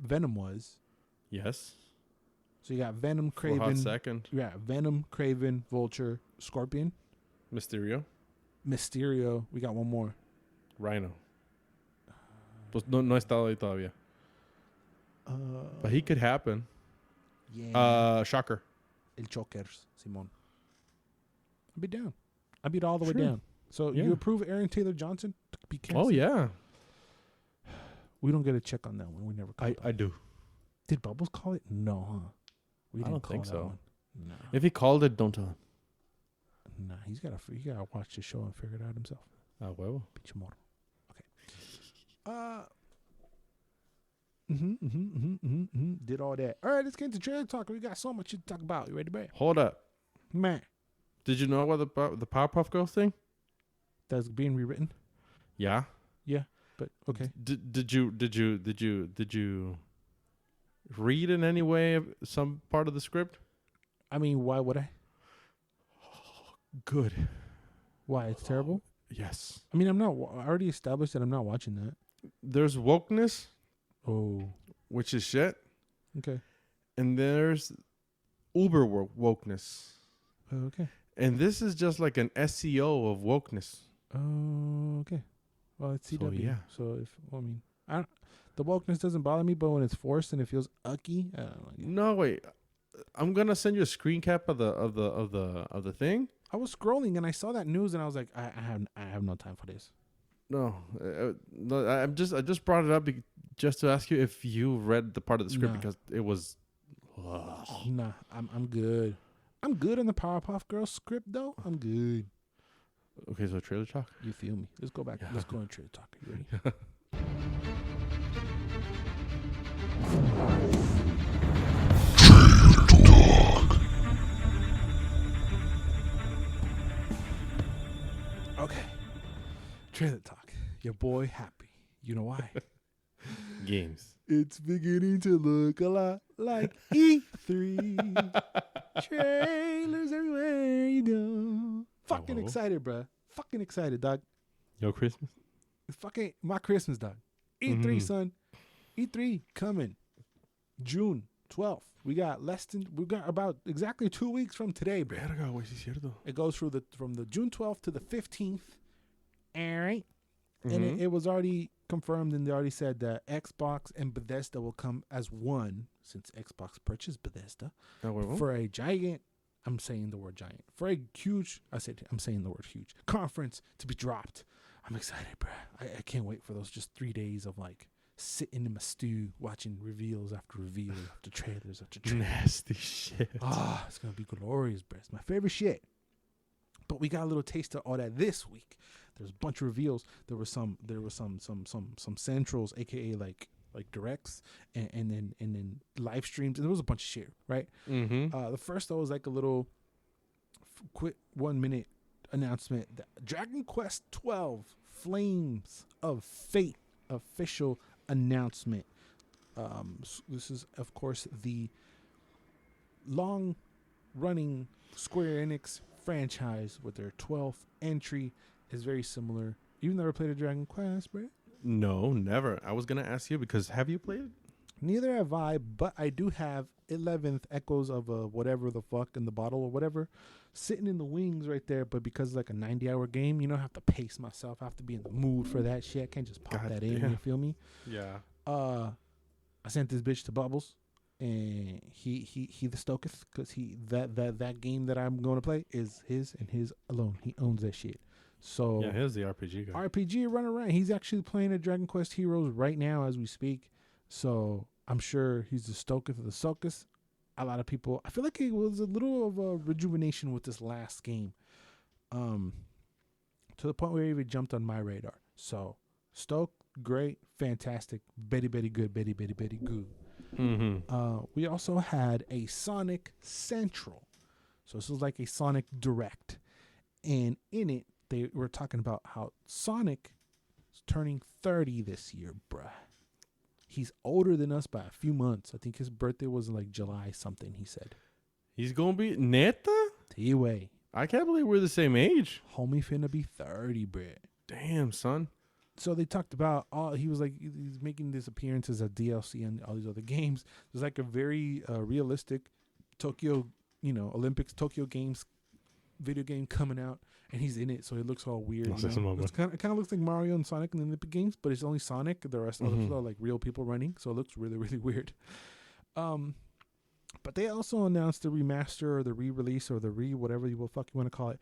A: Venom was.
B: Yes.
A: So you got Venom,
B: For a hot
A: Kraven.
B: second.
A: Yeah, Venom, Kraven, Vulture, Scorpion,
B: Mysterio.
A: Mysterio. We got one more.
B: Rhino. Pues no ha estado ahí todavía. But he could happen.
A: Yeah.
B: Shocker.
A: El Chokers, Simon. I'd be down. I'd be all the way
B: Sure.
A: down. So
B: Yeah.
A: you approve Aaron Taylor Johnson to be canceled?
B: Oh, yeah.
A: We don't get a check on that one. We never call
B: I do.
A: Did Bubbles call it? No, huh? We
B: I don't think
A: that
B: so.
A: one. No.
B: If he called it, don't tell him.
A: Nah, he gotta watch the show and figure it out himself.
B: Ah, huevo.
A: Pinche morro. Okay. Did all that. All right, let's get into trailer talk. We got so much to talk about. You ready, man?
B: Hold up.
A: Man,
B: Did you know about the Powerpuff Girls thing?
A: that's being rewritten.
B: Yeah.
A: But okay.
B: Did you read in any way of some part of the script?
A: I mean, why would I?
B: Good.
A: Why? It's terrible.
B: Yes.
A: I mean, I already established that I'm not watching that.
B: There's wokeness,
A: Oh,
B: which is shit,
A: okay.
B: and there's uber wokeness.
A: Okay.
B: And this is just like an SEO of wokeness.
A: Oh, okay. Well, it's CW.
B: So, yeah.
A: So the wokeness doesn't bother me, but when it's forced and it feels ucky, I don't like it.
B: No, wait. I'm gonna send you a screen cap of the thing.
A: I was scrolling and I saw that news and I was like, I have no time for this.
B: No, I just brought it up just to ask you if you read the part of the script
A: Nah.
B: because it was.
A: Nah, I'm good. I'm good on the Powerpuff Girls script though. I'm good.
B: Okay, so trailer talk.
A: You feel me? Let's go back.
B: Yeah.
A: Let's go on trailer talk. You ready? Okay. Trailer talk. Your boy happy. You know why?
B: Games.
A: It's beginning to look a lot like E3. Trailers everywhere you go. Fucking
B: Hello?
A: excited, bruh. Fucking excited, dog.
B: Yo, Christmas.
A: It's fucking my Christmas, dog. E3,
B: Mhm.
A: son. E3 coming June 12th. We got about exactly 2 weeks from today, bro.
B: Verga, güey, sí es cierto.
A: It goes from the June 12th to the 15th. All right. And
B: Mhm.
A: it was already confirmed, and they already said that Xbox and Bethesda will come as one, since Xbox purchased Bethesda,
B: Ah, huevo.
A: for a giant, I'm saying the word giant, for a huge, I'm saying the word huge, conference to be dropped. I'm excited, bro. I can't wait for those just 3 days of like sitting in my stew, watching reveals after reveal, after trailers after trailers.
B: Nasty shit.
A: Ah, it's going to be glorious, bro. It's my favorite shit. But we got a little taste of all that this week. There's a bunch of reveals. There was some centrals, aka like directs, and then live streams, and there was a bunch of shit, right?
B: Mm-hmm.
A: The first though was like a little quick 1 minute announcement that Dragon Quest XII Flames of Fate official announcement. This is of course the long running Square Enix franchise with their 12th entry. Is very similar. You've never played a Dragon Quest, bro?
B: No, never. I was gonna ask you because have you played it?
A: Neither have I, but I do have 11th Echoes of whatever the fuck in the bottle or whatever sitting in the wings right there. But because it's like a 90-hour game, I have to pace myself. I have to be in the mood for that shit. I can't just pop
B: God
A: that in.
B: damn.
A: You feel me?
B: Yeah.
A: I sent this bitch to Bubbles, and he the stoketh because that game that I'm going to play is his and his alone. He owns that shit. So
B: Yeah, here's the RPG guy.
A: RPG running around. He's actually playing a Dragon Quest Heroes right now as we speak. So I'm sure he's the stoketh of the stokest. A lot of people, I feel like it was a little of a rejuvenation with this last game. To the point where it even jumped on my radar. So stoked, great, fantastic, Betty good, Betty good. We also had a Sonic Central. So this is like a Sonic Direct. And in it, they were talking about how Sonic is turning 30 this year, bruh. He's older than us by a few months. I think his birthday was like July something, he said.
B: He's going to be... Neta?
A: T-way.
B: I can't believe we're the same age.
A: Homie finna be 30, bruh.
B: Damn, son.
A: So they talked about he was like, he's making this appearance as a DLC and all these other games. There's like a very realistic Tokyo, Olympics, Tokyo Games video game coming out, and he's in it, so it looks all weird. It kind of looks like Mario and Sonic in the Olympic Games, but it's only Sonic. The rest of it are like real people running, so it looks really, really weird. But they also announced the remaster or the re-release or the whatever you want to call it,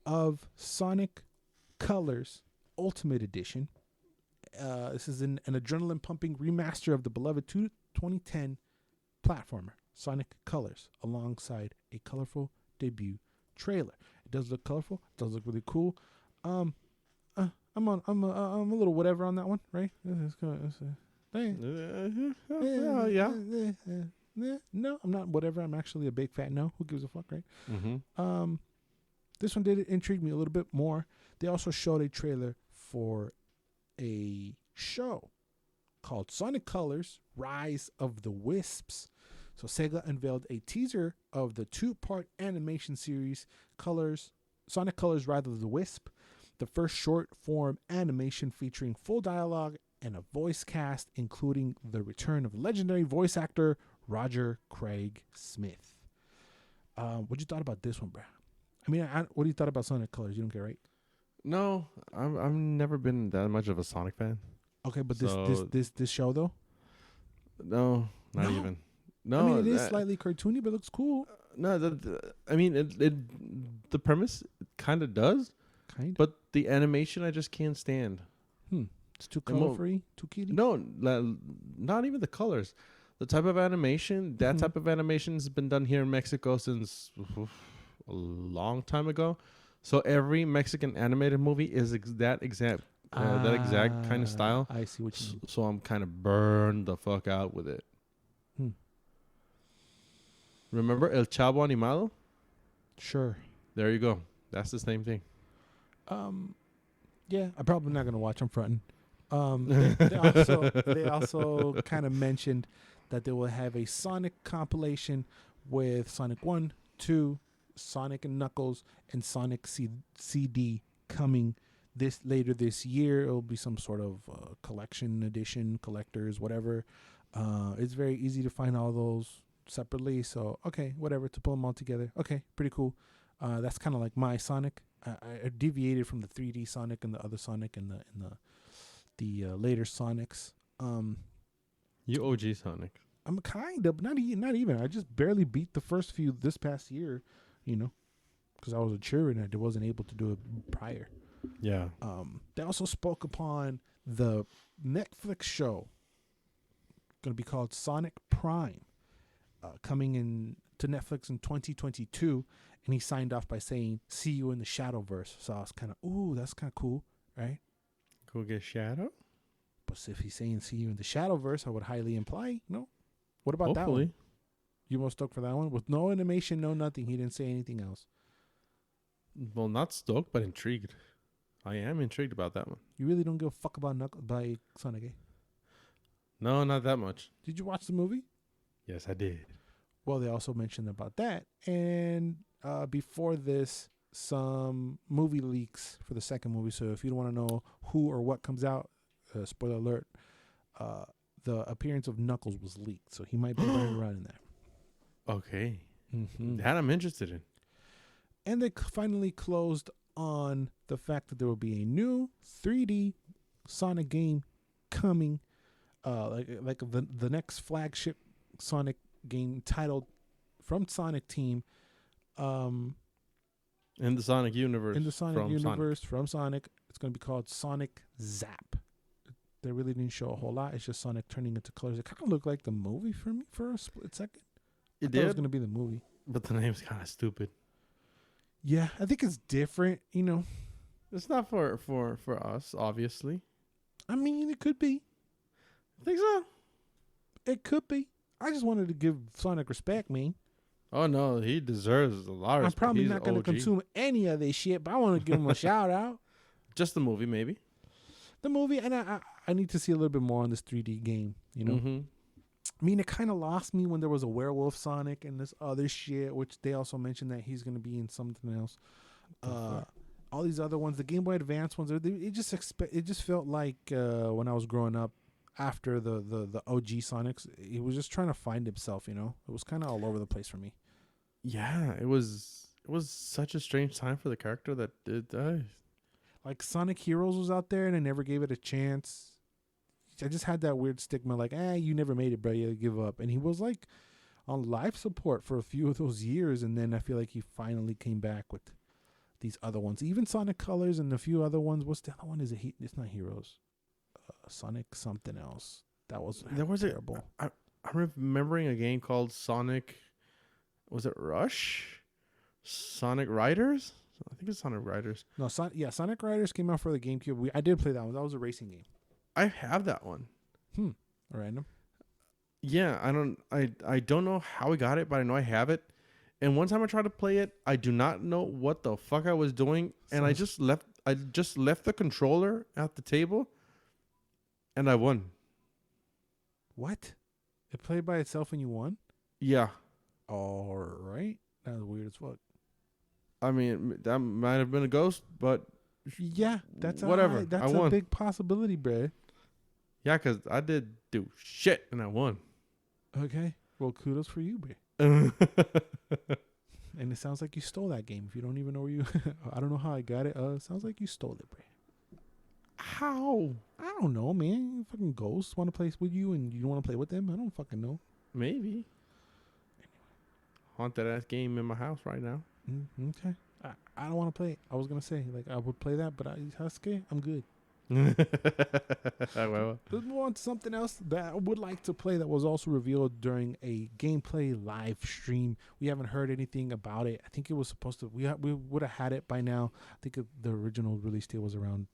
A: of Sonic Colors Ultimate Edition. This is an adrenaline-pumping remaster of the beloved 2010 platformer Sonic Colors, alongside a colorful debut trailer. It does look colorful. It does look really cool. I'm a little whatever on that one, right? No, I'm not whatever. I'm actually a big fat no. Who gives a fuck, right? This one did intrigue me a little bit more. They also showed a trailer for a show called Sonic Colors Rise of the Wisps. So Sega unveiled a teaser of the 2-part animation series Sonic Colors Rise of the Wisp, the first short-form animation featuring full dialogue and a voice cast, including the return of legendary voice actor Roger Craig Smith. What you thought about this one, bro? I mean, what do you thought about Sonic Colors? You don't care, right?
B: No, I've never been that much of a Sonic fan.
A: Okay, but this show though?
B: No, not even. No,
A: I mean, it is slightly cartoony, but it looks cool.
B: No, I mean, the premise kind of does, but the animation I just can't stand.
A: It's too color-free, too kitty.
B: No, not even the colors. The type of animation, type of animation has been done here in Mexico since a long time ago. So every Mexican animated movie is that exact kind of style.
A: I see what you mean.
B: So I'm kind of burned the fuck out with it. Remember El Chavo Animado?
A: Sure.
B: There you go. That's the same thing.
A: Yeah, I'm probably not gonna watch. I'm fronting. They also kind of mentioned that they will have a Sonic compilation with Sonic 1, 2, Sonic and Knuckles, and Sonic CD coming later this year. It'll be some sort of collection edition, collectors, whatever. It's very easy to find all those separately, so okay, whatever, to pull them all together. Okay, pretty cool. That's kind of like my Sonic. I deviated from the 3D Sonic and the other Sonic and the later Sonics.
B: You OG Sonic.
A: I'm kind of not even. I just barely beat the first few this past year, because I was a cheerleader and I wasn't able to do it prior.
B: Yeah.
A: They also spoke upon the Netflix show, going to be called Sonic Prime, coming in to Netflix in 2022, and he signed off by saying, "See you in the Shadowverse." So I was kind of, ooh, that's kind of cool, right?
B: Go get Shadow?
A: But if he's saying "see you in the Shadowverse," I would highly imply, no? What about that
B: Hopefully.
A: one? You most stoked for that one? With no animation, no nothing. He didn't say anything else.
B: Well, not stoked, but intrigued. I am intrigued about that one.
A: You really don't give a fuck about by Sonic, eh?
B: No, not that much.
A: Did you watch the movie?
B: Yes, I did.
A: Well, they also mentioned about that. And before this, some movie leaks for the second movie. So if you don't want to know who or what comes out, spoiler alert, the appearance of Knuckles was leaked. So he might be running around in there.
B: Okay. That I'm interested in.
A: And they finally closed on the fact that there will be a new 3D Sonic game coming, like the next flagship Sonic game titled from Sonic Team,
B: in the Sonic universe.
A: In the Sonic universe from Sonic, it's going to be called Sonic Zap. They really didn't show a whole lot. It's just Sonic turning into colors. It kind of looked like the movie for me for a split second.
B: It
A: was going to be the movie,
B: but the name's kind of stupid.
A: Yeah, I think it's different.
B: It's not for us, obviously.
A: I mean, it could be.
B: I think so.
A: It could be. I just wanted to give Sonic respect, man.
B: Oh no, he deserves a lot of respect.
A: I'm probably
B: He's
A: not going to consume any of this shit, but I want to give him a shout out.
B: Just the movie, maybe.
A: The movie, and I need to see a little bit more on this 3D game, you know?
B: Mm-hmm.
A: I mean, it kind of lost me when there was a werewolf Sonic and this other shit, which they also mentioned that he's going to be in something else. All these other ones, the Game Boy Advance ones, it just felt like when I was growing up, after the OG Sonics, he was just trying to find himself, you know? It was kind of all over the place for me.
B: Yeah, it was such a strange time for the character that it died.
A: Like Sonic Heroes was out there and I never gave it a chance. I just had that weird stigma like, you never made it, bro, you give up. And he was like on life support for a few of those years, and then I feel like he finally came back with these other ones. Even Sonic Colors and a few other ones. What's the other one? It's not Heroes. Sonic something else. That was terrible.
B: I'm remembering a game called Sonic. Was it Rush? Sonic Riders? I think it's Sonic Riders.
A: No, Sonic Riders came out for the GameCube. I did play that one. That was a racing game.
B: I have that one.
A: Random.
B: Yeah, I don't know how I got it, but I know I have it. And one time I tried to play it, I do not know what the fuck I was doing, and I just left the controller at the table, and I won.
A: What? It played by itself and you won?
B: Yeah.
A: All right. That was weird as fuck.
B: I mean, that might have been a ghost, but
A: yeah, that's
B: whatever.
A: That's a big possibility, bruh.
B: Yeah, because I did do shit and I won.
A: Okay. Well, kudos for you, bruh. And it sounds like you stole that game. If you don't even know where you... I don't know how I got it. Sounds like you stole it, bruh.
B: How?
A: I don't know, man. Fucking ghosts want to play with you and you don't want to play with them? I don't fucking know.
B: Maybe. Haunted ass game in my house right now.
A: Okay. I don't want to play it. I was going to say, like, I would play that, but Husky, I'm good. Let's move on to something else that I would like to play that was also revealed during a gameplay live stream. We haven't heard anything about it. I think it was supposed to... We would have had it by now. I think the original release date was around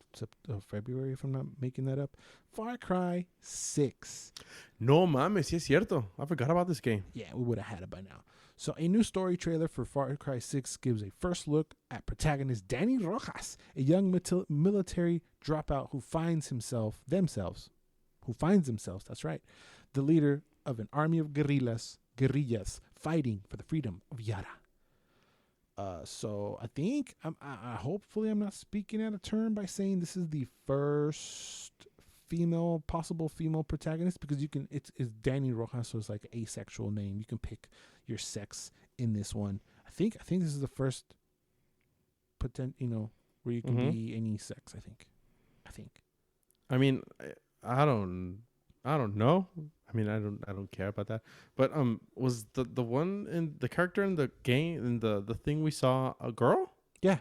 A: February, if I'm not making that up. Far Cry 6.
B: No mames, sí es cierto. I forgot about this game.
A: Yeah, we would have had it by now. So a new story trailer for Far Cry 6 gives a first look at protagonist Danny Rojas, a young military dropout who finds himself, that's right, the leader of an army of guerrillas fighting for the freedom of Yara. So I think, hopefully I'm not speaking out of turn by saying this is the first possible female protagonist, because it's Danny Rojas, so it's like an asexual name. You can pick your sex in this one. I think this is the first where you can be any sex. I think.
B: I mean, I don't know. I mean, I don't care about that. But was the one in the character in the game in the thing we saw a girl?
A: Yeah.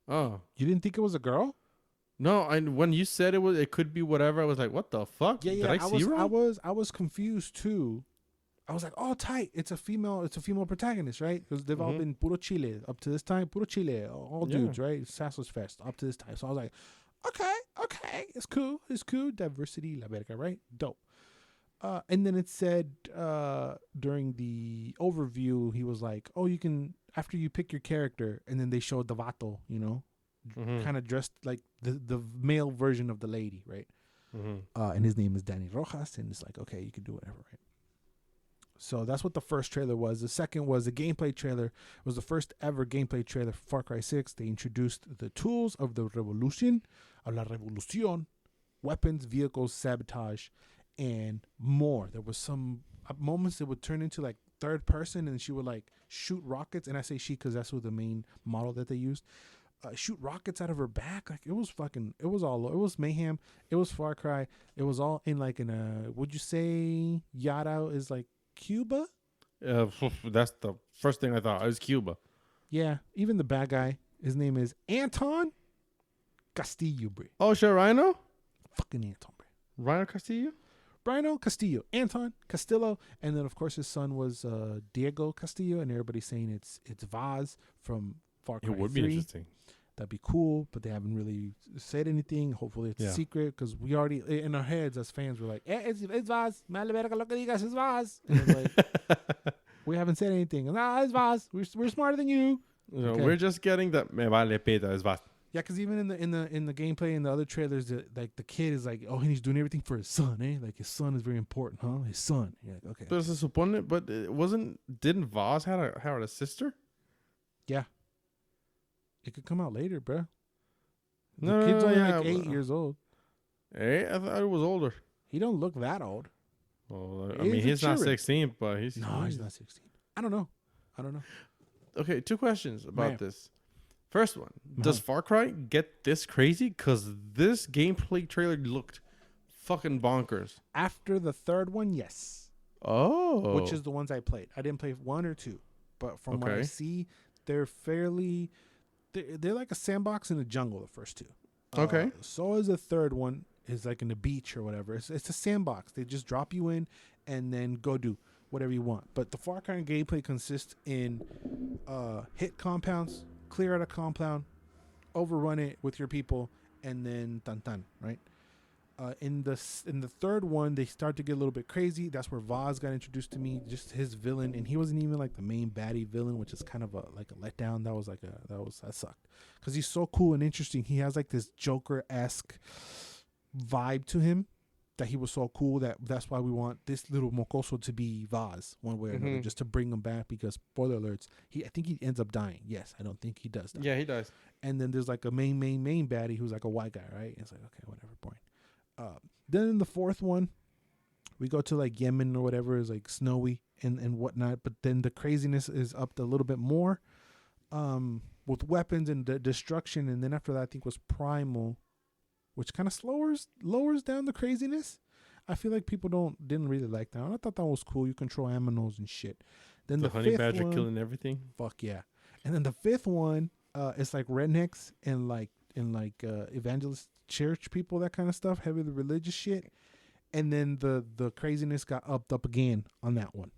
B: You
A: didn't think it was a girl?
B: No, when you said it could be whatever, I was like, what the fuck?
A: Yeah,
B: Did I see wrong?
A: I was confused too. I was like, oh, tight. It's a female protagonist, right? Because they've all been puro Chile up to this time. Puro Chile, all dudes, right? Sassos Fest up to this time. So I was like, okay, it's cool. Diversity, la verga, right? Dope. And then it said during the overview, he was like, oh, you can, after you pick your character, and then they showed the vato, kind of dressed like the male version of the lady, right? And his name is Danny Rojas, and it's like, okay, you can do whatever, right? So that's what the first trailer was. The second was a gameplay trailer. It was the first ever gameplay trailer for Far Cry 6. They introduced the tools of la revolución, weapons, vehicles, sabotage, and more. There was some moments that would turn into like third person, and she would like shoot rockets. And I say she because that's what the main model that they used. Shoot rockets out of her back. Like it was mayhem. It was Far Cry. It was all in like would you say Yara is like Cuba?
B: That's the first thing I thought. It was Cuba.
A: Yeah, even the bad guy, his name is Anton Castillo, bro.
B: Oh, sure, Rhino?
A: Fucking Anton, bro.
B: Rhino Castillo?
A: Rhino Castillo. Anton Castillo. And then, of course, his son was Diego Castillo, and everybody's saying it's Vaz from Far Cry 3.
B: It would be interesting.
A: that'd be cool, but they haven't really said anything. Hopefully it's a secret, because we already, in our heads as fans, we're like, it's Vaz. Me vale verga lo que digas, it's Vaz. And it's like, we haven't said anything. Nah, it's Vaz. We're smarter than you.
B: No, we're just getting that me vale peta, es Vaz.
A: Yeah, because even in the gameplay and the other trailers, the kid is like, oh, he's doing everything for his son, eh? Like his son is very important, huh? His son. Yeah, like, okay.
B: Pero se supone, but didn't Vaz have a sister?
A: Yeah. It could come out later, bro. The
B: No,
A: kid's only
B: yeah,
A: like 8 years old.
B: Hey, I thought it was older.
A: He don't look that old.
B: Well, I mean, he's not 16, but he's
A: no, he's not 16. I don't know.
B: Okay, 2 questions about this. First one, does Far Cry get this crazy? Because this gameplay trailer looked fucking bonkers.
A: After the third one, yes.
B: Oh.
A: Which is the ones I played. I didn't play 1 or 2. But from what I see, they're fairly... They're like a sandbox in the jungle, the first 2.
B: Okay.
A: So is the third one, is like in the beach or whatever. It's a sandbox. They just drop you in and then go do whatever you want. But the Far Cry gameplay consists in hit compounds, clear out a compound, overrun it with your people, and then tan, right? In the third one, they start to get a little bit crazy. That's where Vaz got introduced to me, just his villain, and he wasn't even like the main baddie villain, which is kind of like a letdown. That sucked, because he's so cool and interesting. He has like this Joker-esque vibe to him that he was so cool that's why we want this little mocoso to be Vaz one way or another, just to bring him back, because spoiler alerts, I think he ends up dying. Yes, I don't think he does die.
B: Yeah, he does.
A: And then there's like a main baddie who's like a white guy, right? It's like, okay, whatever, boring. Then in the fourth one, we go to like Yemen or whatever, is like snowy and whatnot. But then the craziness is up a little bit more, with weapons and destruction. And then after that, I think was Primal, which kind of lowers down the craziness. I feel like people didn't really like that. I thought that was cool. You control aminos and shit. Then the
B: honey
A: fifth
B: badger
A: one,
B: killing everything.
A: Fuck yeah. And then the fifth one, it's like rednecks and like evangelist church people, that kind of stuff, heavy the religious shit. And then the craziness got upped up again on that one.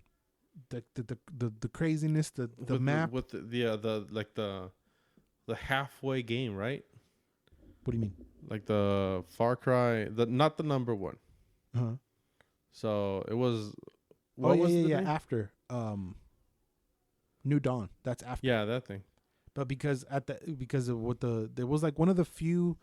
A: The craziness, the map
B: with the halfway game, right?
A: What do you mean?
B: Like the Far Cry, not the number one.
A: Uh-huh.
B: So it was.
A: After New Dawn. That's after.
B: Yeah, that thing.
A: But because of what there was like one of the few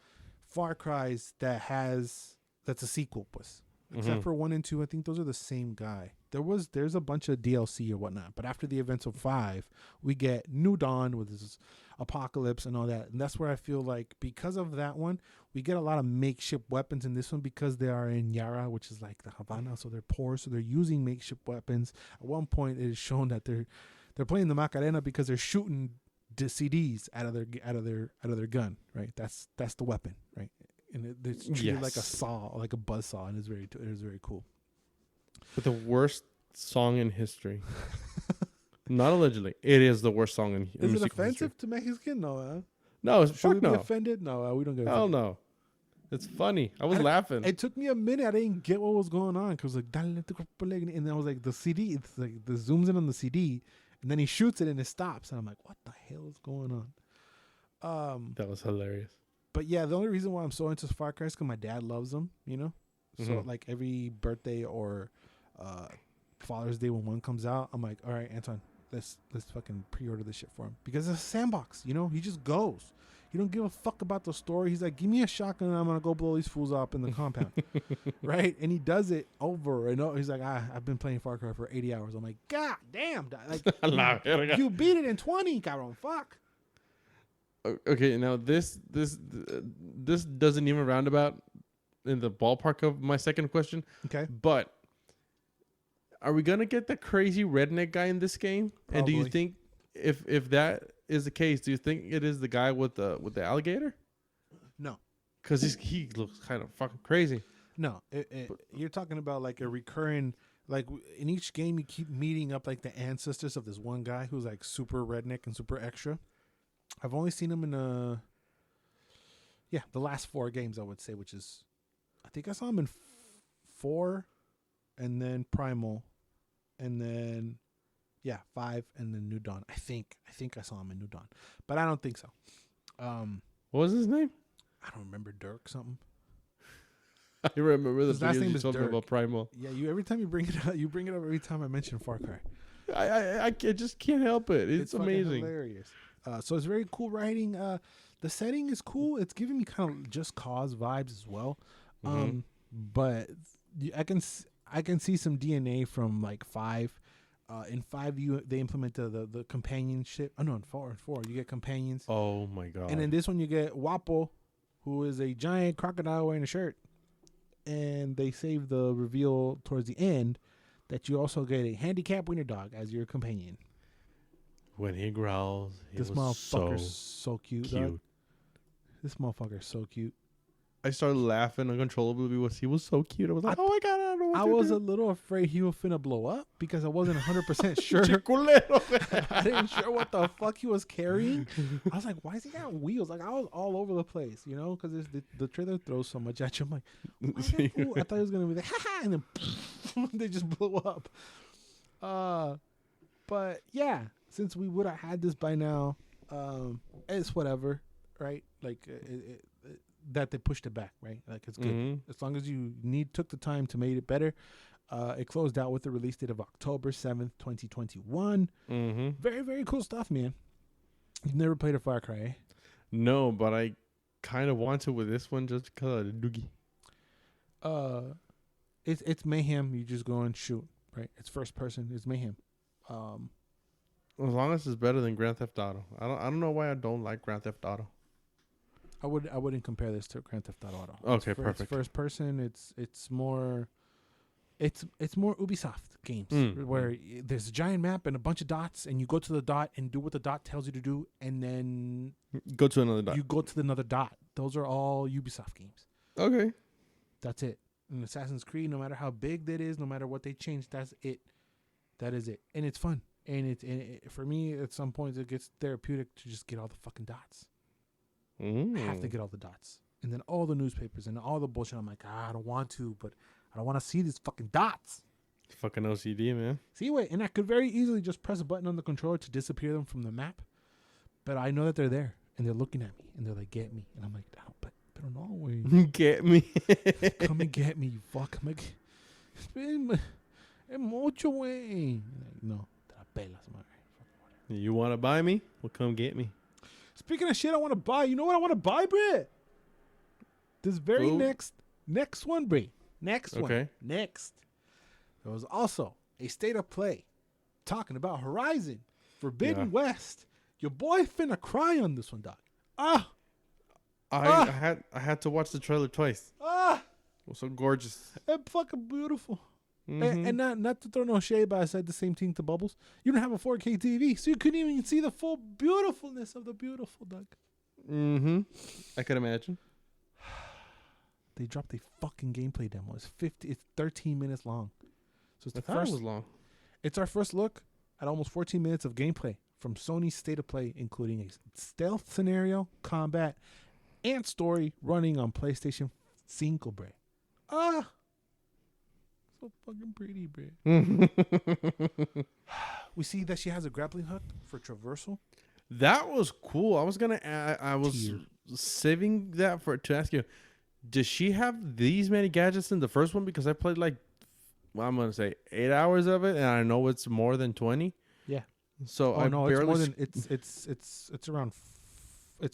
A: Far Cries that's a sequel, pues. Except for 1 and 2, I think those are the same guy. There's a bunch of DLC or whatnot, but after the events of 5, we get New Dawn with this apocalypse and all that, and that's where I feel like because of that one, we get a lot of makeshift weapons in this one, because they are in Yara, which is like the Havana, so they're poor, so they're using makeshift weapons. At one point, it is shown that they're playing the Macarena because they're shooting the CDs out of their gun, right? That's the weapon, right? And it's treated like a saw, like a buzz saw, and it's very cool.
B: But the worst song in history. Not allegedly. It is the worst song in
A: Is it offensive to Mexican? No.
B: No,
A: Should we
B: no.
A: be offended? No, we don't get offended.
B: Hell no. It's funny. I was laughing.
A: It took me a minute. I didn't get what was going on, because like, and then I was like, the CD, it's like the zooms in on the CD, and then he shoots it and it stops, and I'm like, what the hell is going on?
B: That was hilarious.
A: But yeah, the only reason why I'm so into Far Cry is because my dad loves them, you know? So like every birthday or Father's Day when one comes out, I'm like, all right, Anton, let's fucking pre-order this shit for him, because it's a sandbox, you know? He just goes. He don't give a fuck about the story. He's like, give me a shotgun and I'm gonna go blow these fools up in the compound. Right? And he does it over and over. He's like, I've been playing Far Cry for 80 hours. I'm like, God damn, like you beat it in 20, cabrón. Fuck.
B: Okay, now this doesn't even roundabout in the ballpark of my second question.
A: Okay.
B: But are we gonna get the crazy redneck guy in this game?
A: Probably.
B: And do you think if that is the case, do you think it is the guy with the alligator?
A: No.
B: Because he looks kind of fucking crazy.
A: No, you're talking about like a recurring, like in each game you keep meeting up like the ancestors of this one guy who's like super redneck and super extra. I've only seen him in the last 4 games, I would say, which is, I think I saw him in 4, and then Primal, and then 5, and then New Dawn. I think I saw him in New Dawn, but I don't think so.
B: What was his name?
A: I don't remember, Dirk something.
B: I remember the
A: His last
B: videos
A: name
B: you
A: is
B: told me
A: Dirk.
B: about Primal.
A: Yeah, every time you bring it up, every time I mention Far Cry.
B: I just can't help it. It's amazing.
A: Hilarious. So it's very cool writing. The setting is cool. It's giving me kind of Just Cause vibes as well. But I can see some DNA from like 5. In 5, they implement the companionship. Oh no, in 4 you get companions.
B: Oh my god!
A: And in this one you get Wapo, who is a giant crocodile wearing a shirt. And they save the reveal towards the end that you also get a handicap wiener dog as your companion.
B: When he growls,
A: This motherfucker's so cute. Dog. This motherfucker's so cute.
B: I started laughing uncontrollably because he was so cute. I was like, oh my god, I don't know what
A: I was a little afraid he was finna blow up because I wasn't 100% sure. I didn't sure what the fuck he was carrying. I was like, why is he got wheels? Like, I was all over the place, you know, because the trailer throws so much at you. I'm like, why is that cool? I thought he was going to be like, ha-ha, and then they just blew up. But yeah, since we would have had this by now, it's whatever, right? Like, that they pushed it back, right? Like, it's good. As long as you took the time to make it better. It closed out with the release date of October 7th, 2021. Very, very cool stuff, man. You've never played a Far Cry, eh?
B: No, but I kind of want to with this one just because of the doogie.
A: It's mayhem. You just go and shoot, right? It's first person. It's mayhem.
B: As long as it's better than Grand Theft Auto. I don't know why I don't like Grand Theft Auto.
A: I wouldn't compare this to Grand Theft Auto.
B: Okay, perfect.
A: It's first person. It's more Ubisoft games where there's a giant map and a bunch of dots, and you go to the dot and do what the dot tells you to do, and then
B: go to another dot.
A: You go to another dot. Those are all Ubisoft games.
B: Okay,
A: that's it. In Assassin's Creed, no matter how big that is, no matter what they change, that's it. That is it, and it's fun. And for me, at some points, it gets therapeutic to just get all the fucking dots. I have to get all the dots. And then all the newspapers and all the bullshit. I'm like, I don't want to, but I don't want to see these fucking dots.
B: Fucking OCD, man.
A: See, wait, and I could very easily just press a button on the controller to disappear them from the map. But I know that they're there, and they're looking at me, and they're like, get me. And I'm like, oh, but no way.
B: Get me.
A: Come and get me, you fuck. I'm like, it's been mucho way. Like, no, te la pelas, man.
B: You want to buy me? Well, come get me.
A: Speaking of shit I want to buy, you know what I want to buy, Brit? This very next one, Brit. Next one. Next. There was also a state of play talking about Horizon Forbidden West. Your boy finna cry on this one, dog.
B: I had to watch the trailer twice. It was so gorgeous.
A: And fucking beautiful. And not to throw no shade, but I said the same thing to Bubbles. You don't have a 4K TV, so you couldn't even see the full beautifulness of the beautiful, dog.
B: I could imagine.
A: They dropped a fucking gameplay demo. It's 13 minutes long. So it's
B: it was long.
A: It's our first look at almost 14 minutes of gameplay from Sony's state of play, including a stealth scenario, combat, and story running on PlayStation 5, bro. So fucking pretty, bro. We see that she has a grappling hook for traversal.
B: That was cool. I was saving that to ask you. Does she have these many gadgets in the first one? Because I played I'm gonna say 8 hours of it, and I know it's more than 20.
A: Yeah.
B: So
A: it's more than it's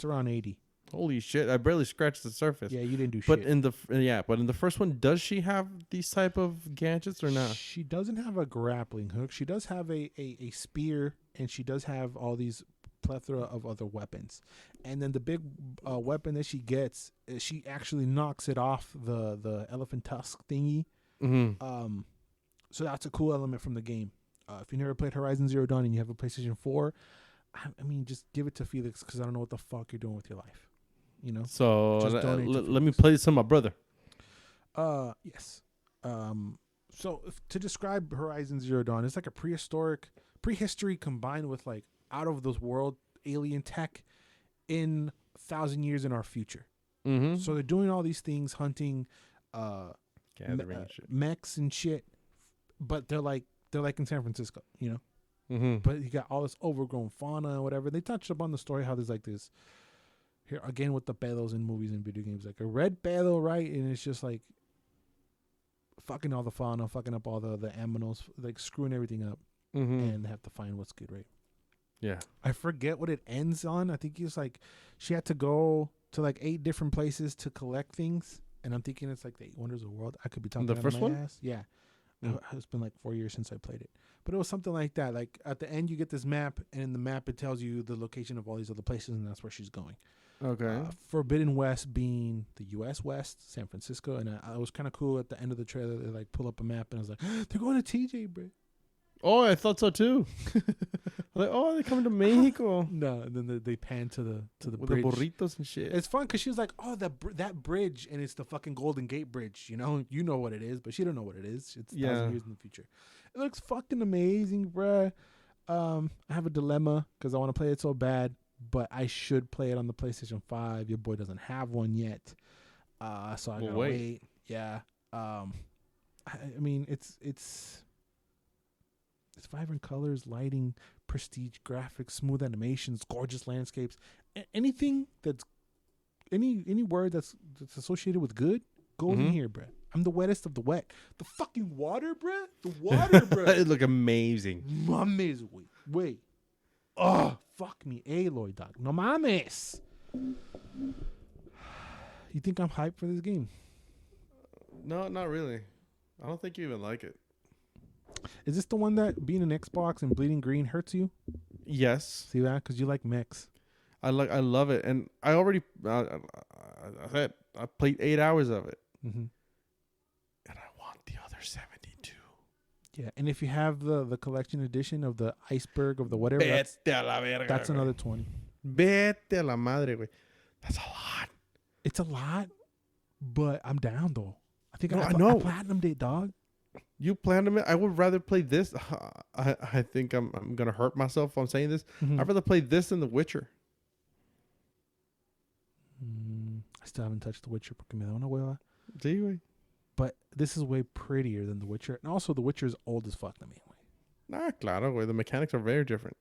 A: around 80.
B: Holy shit! I barely scratched the surface.
A: Yeah, you didn't do
B: but
A: shit.
B: But in the first one, does she have these type of gadgets or not?
A: She doesn't have a grappling hook. She does have a spear, and she does have all these plethora of other weapons. And then the big weapon that she gets, she actually knocks it off the elephant tusk thingy. So that's a cool element from the game. If you never played Horizon Zero Dawn and you have a PlayStation 4, I mean, just give it to Felix because I don't know what the fuck you're doing with your life. You know.
B: So let me play some of my brother.
A: Yes. So to describe Horizon Zero Dawn, it's like a prehistory combined with like out of this world alien tech in 1,000 years in our future. So they're doing all these things, hunting, mechs and shit, but they're like in San Francisco, you know. But you got all this overgrown fauna and whatever. They touched upon the story how there's like this here again with the pedos in movies and video games. Like a red pedo, right? And it's just like fucking all the fauna, fucking up all the aminos, like screwing everything up, and they have to find what's good, right?
B: Yeah.
A: I forget what it ends on. I think it's like she had to go to like 8 different places to collect things, and I'm thinking it's like the 8 Wonders of the World. I could be talking
B: The
A: out
B: first
A: of my
B: one?
A: ass. Yeah. It's been like 4 years since I played it, but it was something like that. Like at the end, you get this map, and in the map it tells you the location of all these other places, and that's where she's going.
B: Okay.
A: Forbidden West being the U.S. West, San Francisco, and it was kind of cool at the end of the trailer. They like pull up a map, and I was like, they're going to TJ, bro.
B: Oh, I thought so too. Like, oh, they're coming to Mexico.
A: No, and then they pan to the
B: With
A: bridge.
B: the burritos and shit.
A: It's fun because she was like, oh, that bridge, and it's the fucking Golden Gate Bridge. You know what it is, but she don't know what it is. It's 1,000 years in the future. It looks fucking amazing, bruh. I have a dilemma because I want to play it so bad, but I should play it on the PlayStation 5. Your boy doesn't have one yet, so I gotta wait. Yeah. I mean, it's vibrant colors, lighting, prestige graphics, smooth animations, gorgeous landscapes. Anything that's any word that's associated with good goes in here, bruh. I'm the wettest of the wet. The fucking water, bruh. The water, bruh.
B: It look amazing.
A: Mames, wait. Oh, fuck me, Aloy, dog. No mames. You think I'm hyped for this game?
B: No, not really. I don't think you even like it.
A: Is this the one that being an Xbox and bleeding green hurts you?
B: Yes.
A: See that? Because you like mechs.
B: I love it, and I already I played 8 hours of it, and I want the other 72.
A: Yeah, and if you have the collection edition of the iceberg of the whatever, that's another 20.
B: Vete a la madre, güey. That's a lot.
A: It's a lot, but I'm down though. I think
B: I know.
A: I platinumed it, dog.
B: You planned it. I would rather play this. I think I'm gonna hurt myself if I'm saying this. I'd rather play this than The Witcher.
A: I still haven't touched The Witcher. But this is way prettier than The Witcher, and also The Witcher is old as fuck to me.
B: Nah, claro, güey. The mechanics are very different.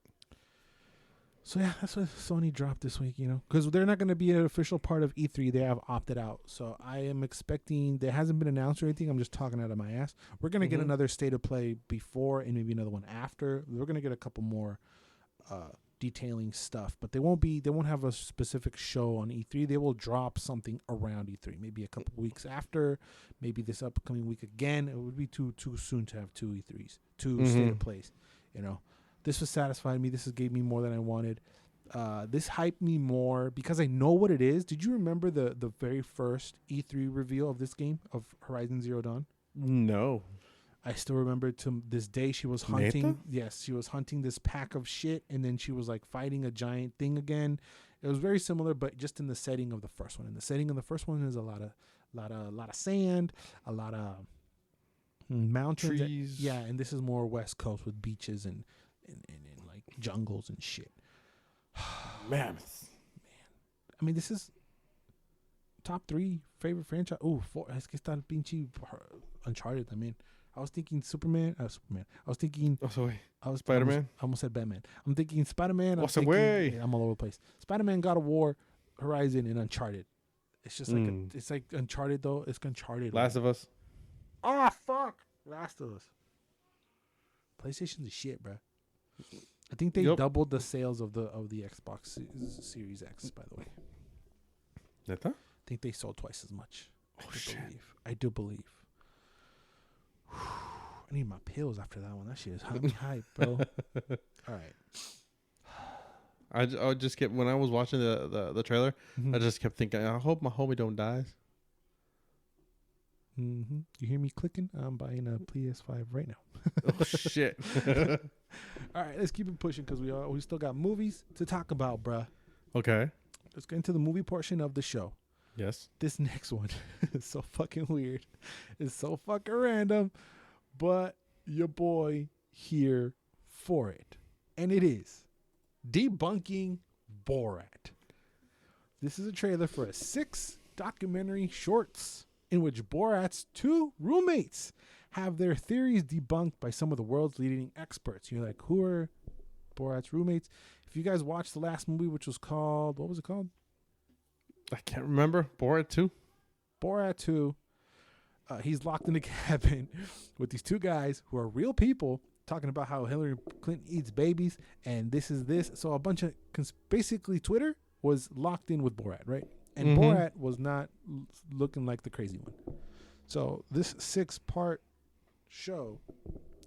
A: So yeah, that's what Sony dropped this week, because they're not going to be an official part of E3. They have opted out. So I am expecting, there hasn't been announced or anything. I'm just talking out of my ass. We're going to get another state of play before and maybe another one after. We're going to get a couple more detailing stuff, but they won't have a specific show on E3. They will drop something around E3, maybe a couple weeks after, maybe this upcoming week again. It would be too soon to have 2 E3s, 2 state of plays, This was satisfying me. This gave me more than I wanted. This hyped me more because I know what it is. Did you remember the very first E3 reveal of this game, of Horizon Zero Dawn?
B: No.
A: I still remember to this day she was hunting.
B: Neta?
A: Yes, she was hunting this pack of shit, and then she was like fighting a giant thing again. It was very similar, but just in the setting of the first one. And the setting of the first one is a lot of sand, a lot of mountains,
B: trees.
A: Yeah, and this is more West Coast with beaches and like jungles and shit.
B: Man,
A: I mean, this is top 3 favorite franchise. Oh, 4. Es que está el pinche Uncharted. I mean, I was thinking Superman. I was thinking.
B: Oh, sorry.
A: I was
B: Spider-Man.
A: I almost said Batman. I'm thinking Spider-Man.
B: What's the way?
A: Yeah, I'm all over the place. Spider-Man, God of War, Horizon, and Uncharted. It's just like it's like Uncharted though. It's Uncharted.
B: Last of Us.
A: Ah, fuck. Last of Us. PlayStation's the shit, bro. I think they doubled the sales of the Xbox Series X. By the way,
B: Neta?
A: I think they sold twice as much.
B: Oh shit!
A: I do believe. I need my pills after that one. That shit is hot me hype, bro. All right.
B: I just kept when I was watching the trailer. I just kept thinking, I hope my homie don't die.
A: You hear me clicking? I'm buying a PS5 right now.
B: Oh shit!
A: All right, let's keep it pushing because we still got movies to talk about, bruh.
B: Okay.
A: Let's get into the movie portion of the show.
B: Yes.
A: This next one is so fucking weird. It's so fucking random, but your boy here for it, and it is Debunking Borat. This is a trailer for 6 documentary shorts in which Borat's 2 roommates have their theories debunked by some of the world's leading experts. You're like, who are Borat's roommates? If you guys watched the last movie, which was called, what was it called?
B: I can't remember. Borat 2?
A: Borat 2. He's locked in a cabin with these two guys who are real people talking about how Hillary Clinton eats babies and this is this. So a bunch of basically Twitter was locked in with Borat, right? And Borat was not looking like the crazy one. So this 6-part show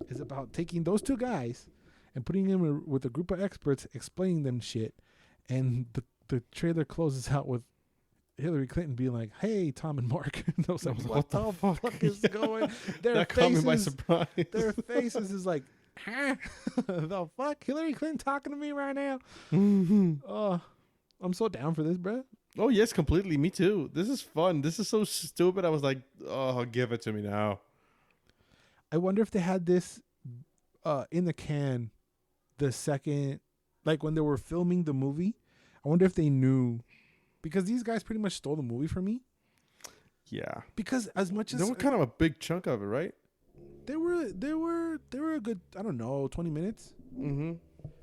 A: is about taking those two guys and putting them with a group of experts, explaining them shit. And the trailer closes out with Hillary Clinton being like, "Hey, Tom and Mark." And I was like, what the fuck is going?
B: That caught me by surprise.
A: Their faces is like, huh? The fuck? Hillary Clinton talking to me right now? I'm so down for this, bro.
B: Oh, yes, completely. Me too. This is fun. This is so stupid. I was like, oh, give it to me now.
A: I wonder if they had this in the can the second, like when they were filming the movie. I wonder if they knew. Because these guys pretty much stole the movie from me.
B: Yeah.
A: Because as much as
B: they were kind of a big chunk of it, right?
A: They were a good, I don't know, 20 minutes. Mm-hmm.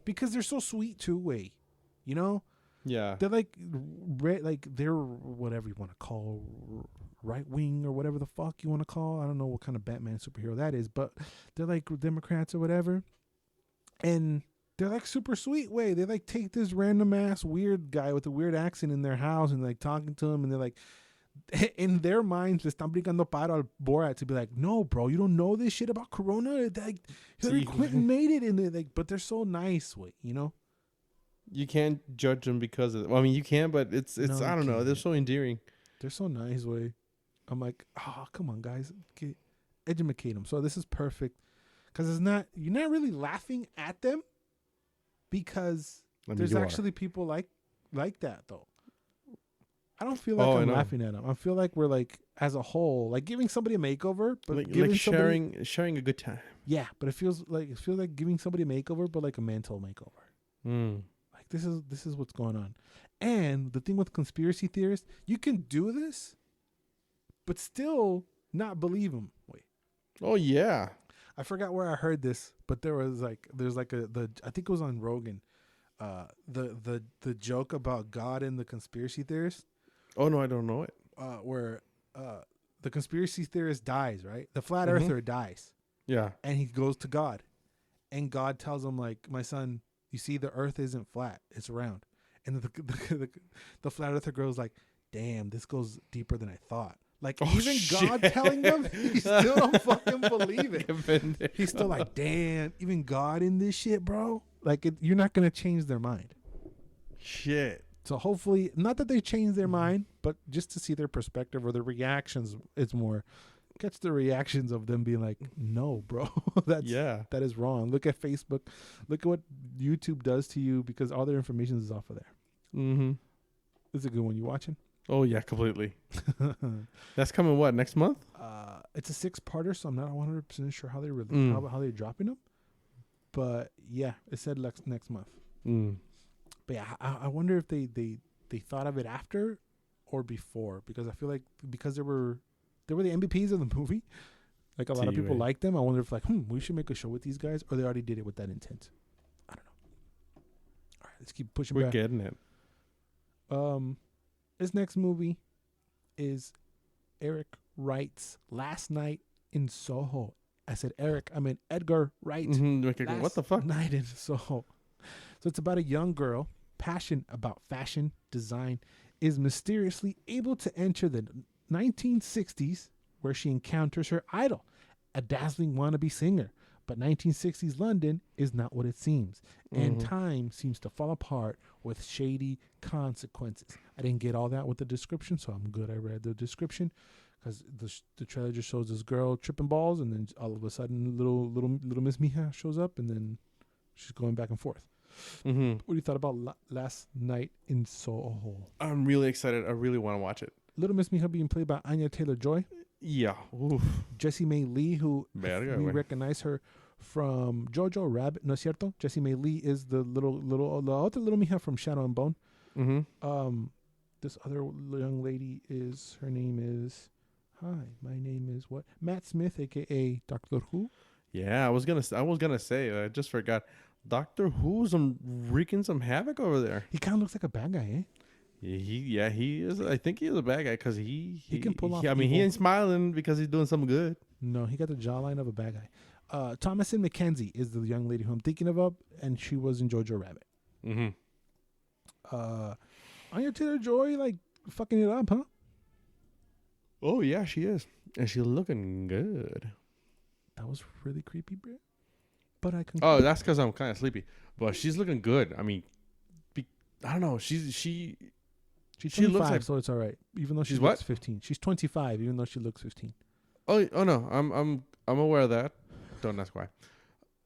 A: Because they're so sweet two-way, you know?
B: Yeah.
A: They're like they're whatever you want to call right wing or whatever the fuck you want to call. I don't know what kind of Batman superhero that is, but they're like Democrats or whatever. And they're like super sweet way. They like take this random ass weird guy with a weird accent in their house and like talking to him, and they're like, in their minds, le están brincando paro al Borat to be like, no, bro, you don't know this shit about Corona. Like Hillary Clinton made it, and they like, but they're so nice, way, you know.
B: You can't judge them because of it. Well, I mean, you can, but it's no, I don't know. They're so endearing.
A: They're so nice, way. I'm like, oh, come on, guys, educate them. So this is perfect because you're not really laughing at them. Because there's actually people like that, though. I don't feel like I'm laughing at them. I feel like we're like, as a whole, like giving somebody a makeover, but
B: like sharing a good time.
A: Yeah, but it feels like giving somebody a makeover, but like a mental makeover. Like this is what's going on. And the thing with conspiracy theorists, you can do this, but still not believe them. Wait.
B: Oh yeah.
A: I forgot where I heard this, but there's like I think it was on Rogan, the joke about God and the conspiracy theorist.
B: Oh no, I don't know it.
A: Where the conspiracy theorist dies, right? The flat earther dies.
B: Yeah.
A: And he goes to God, and God tells him like, "My son, you see, the earth isn't flat; it's round." And the flat earther goes like, "Damn, this goes deeper than I thought." Like, even God telling them, he still don't fucking believe it. He's still like, damn, even God in this shit, bro? Like, you're not going to change their mind.
B: Shit.
A: So hopefully, not that they change their mind, but just to see their perspective or their reactions, it's more, catch the reactions of them being like, no, bro, that is wrong. Look at Facebook. Look at what YouTube does to you because all their information is off of there. Mm-hmm. This is a good one. You watching?
B: Oh yeah, completely. That's coming what, next month?
A: It's a 6-parter, so I'm not 100% sure how they how they're dropping them. But yeah, it said next month. But yeah, I wonder if they thought of it after or before, because I feel like because they were the MVPs of the movie, like a lot of people like them. I wonder if like, we should make a show with these guys, or they already did it with that intent. I don't know. All right, let's keep pushing.
B: We're getting it.
A: This next movie is Eric Wright's Last Night in Soho. I said Eric, I meant Edgar Wright.
B: What the fuck?
A: Night in Soho. So it's about a young girl, passionate about fashion design, is mysteriously able to enter the 1960s, where she encounters her idol, a dazzling wannabe singer. But 1960s London is not what it seems, and time seems to fall apart with shady consequences. I didn't get all that with the description, so I'm good I read the description, because the trailer just shows this girl tripping balls, and then all of a sudden little Miss Mija shows up, and then she's going back and forth. What do you thought about Last Night in Soho?
B: I'm really excited. I really want to watch it.
A: Little Miss Mija being played by Anya Taylor-Joy.
B: Yeah. Oof.
A: Jessie May Lee, who we recognize her from Jojo Rabbit, ¿no es cierto? Jessie May Lee is the other little mija from Shadow and Bone. This other young lady her name is, my name is what? Matt Smith, aka Doctor Who.
B: Yeah, I was gonna say, I just forgot. Doctor Who's wreaking some havoc over there.
A: He kind of looks like a bad guy, eh?
B: He is. I think he is a bad guy because he
A: can pull off
B: I mean,
A: evil.
B: he ain't smiling because he's doing something good.
A: No, he got the jawline of a bad guy. Thomasin McKenzie is the young lady who I'm thinking of, and she was in Jojo Rabbit. Anya Taylor-Joy, like, fucking it up, huh?
B: Oh, yeah, she is. And she's looking good.
A: That was really creepy, bro. But I can.
B: Oh, that's because I'm kind of sleepy. But she's looking good. I mean, I don't know. She's
A: 25,
B: looks like,
A: so it's all right. Even though she
B: she's
A: looks
B: what?
A: 15. She's 25, even though she looks 15.
B: Oh no. I'm aware of that. Don't ask why.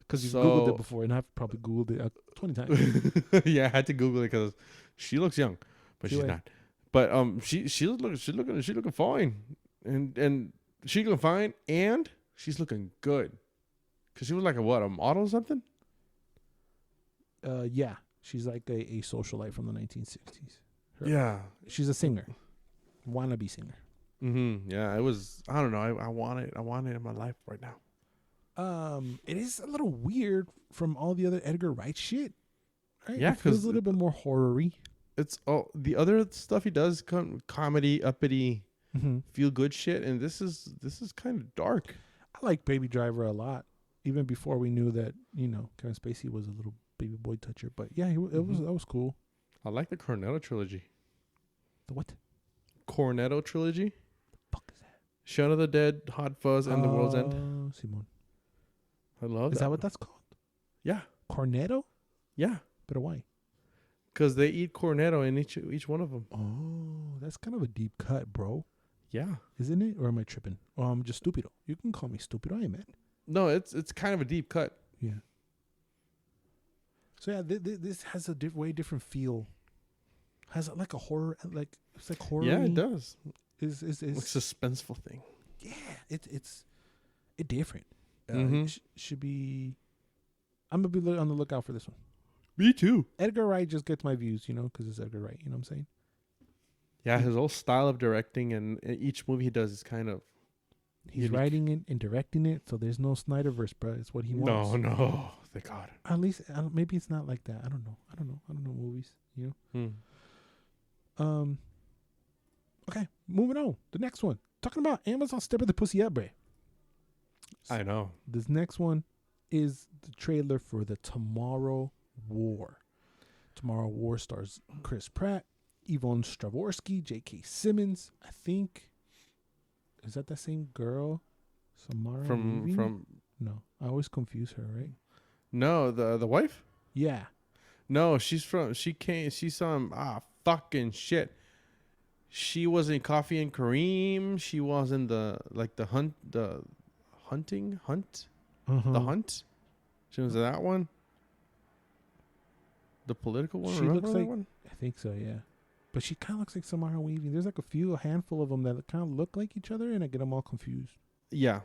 A: Because you've Googled it before, and I've probably Googled it 20 times.
B: Yeah, I had to Google it because she looks young, but she's not. But she's looking fine, and she's looking fine, and she's looking good. Cause she was like a model or something.
A: Yeah, she's like a socialite from the 1960s.
B: Yeah,
A: she's a singer, wannabe singer.
B: Yeah, it was. I don't know. I want it in my life right now.
A: It is a little weird from all the other Edgar Wright shit. Right?
B: Yeah,
A: it feels a little bit more horror-y.
B: It's the other stuff he does, comedy, uppity, feel good shit, and this is kind of dark.
A: I like Baby Driver a lot, even before we knew that Kevin Spacey was a little baby boy toucher. But yeah, that was cool.
B: I like the Cornetto trilogy.
A: The what?
B: Cornetto trilogy.
A: The fuck is that?
B: Shaun of the Dead, Hot Fuzz, and The World's End.
A: Simon.
B: I love that.
A: Is that what that's called?
B: Yeah.
A: Cornetto?
B: Yeah.
A: But why?
B: Because they eat cornetto in each one of them.
A: Oh, that's kind of a deep cut, bro.
B: Yeah.
A: Isn't it? Or am I tripping? Oh, I'm just stupido. You can call me stupido. I ain't mad.
B: No, it's kind of a deep cut.
A: Yeah. So yeah, this has a way different feel. Has like a horror, like it's like horror.
B: Yeah, it does.
A: Is
B: like suspenseful thing.
A: Yeah, it's different. Should be. I'm gonna be on the lookout for this one.
B: Me too.
A: Edgar Wright just gets my views, because it's Edgar Wright. You know what I'm saying?
B: Yeah, his whole style of directing and each movie he does is kind of.
A: He's
B: unique.
A: writing it and directing it, so there's no Snyderverse, bro. It's what he wants.
B: No, thank God.
A: At least maybe it's not like that. I don't know movies. Okay, moving on. The next one, talking about Amazon stepping the pussy up, bro.
B: I know.
A: This next one is the trailer for the Tomorrow War. Tomorrow War stars Chris Pratt, Yvonne Strahovski, J.K. Simmons. I think. Is that the same girl? Samara
B: from
A: No, I always confuse her, right?
B: No, the wife?
A: Yeah.
B: No, she's fucking shit. She was in Coffee and Kareem. She was in the hunt. The Hunt. She was in that one. The political one.
A: She
B: Remember
A: looks
B: that
A: like
B: one?
A: I think so, yeah. But she kind of looks like Samara Weaving. There's like a handful of them that kind of look like each other, and I get them all confused.
B: Yeah,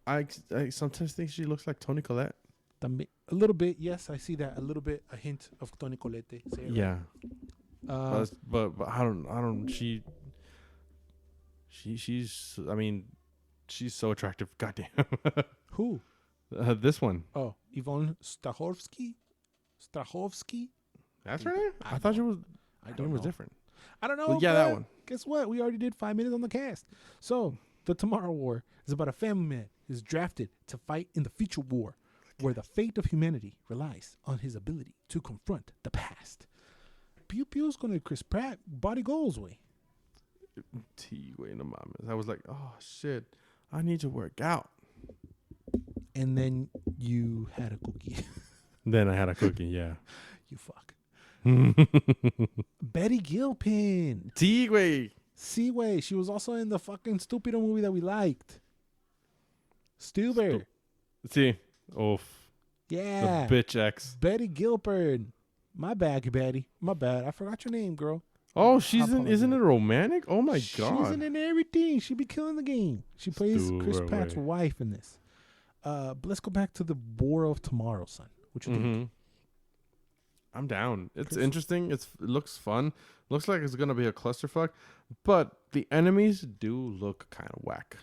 B: I sometimes think she looks like Toni Collette.
A: A little bit, yes, I see that. A little bit, a hint of Toni Collette.
B: Yeah, right. But I don't. She's. I mean, she's so attractive. Goddamn.
A: Who?
B: This one.
A: Oh, Yvonne Strahovski.
B: That's her name. I thought she was.
A: I don't know.
B: It was different.
A: I don't know.
B: Well, yeah, that one.
A: Guess what? We already did 5 minutes on the cast. So, the Tomorrow War is about a family man who's drafted to fight in the future war, where the fate of humanity relies on his ability to confront the past. Pew Pew's going to Chris Pratt, body goals way.
B: I was like, oh shit, I need to work out.
A: And then you had a cookie.
B: Then I had a cookie. Yeah.
A: You fuck. Betty Gilpin. Seaway. She was also in the fucking Stupido movie that we liked. Stuber.
B: Oof.
A: Yeah.
B: The bitch ex.
A: Betty Gilpin. My bad, Betty. My bad. I forgot your name, girl.
B: Oh, isn't it romantic? Oh my God.
A: She's in everything. She be killing the game. She plays Chris Pratt's wife in this. But let's go back to the War of Tomorrow, son. What you think?
B: I'm down. It's interesting. It looks fun. Looks like it's gonna be a clusterfuck, but the enemies do look kind of whack.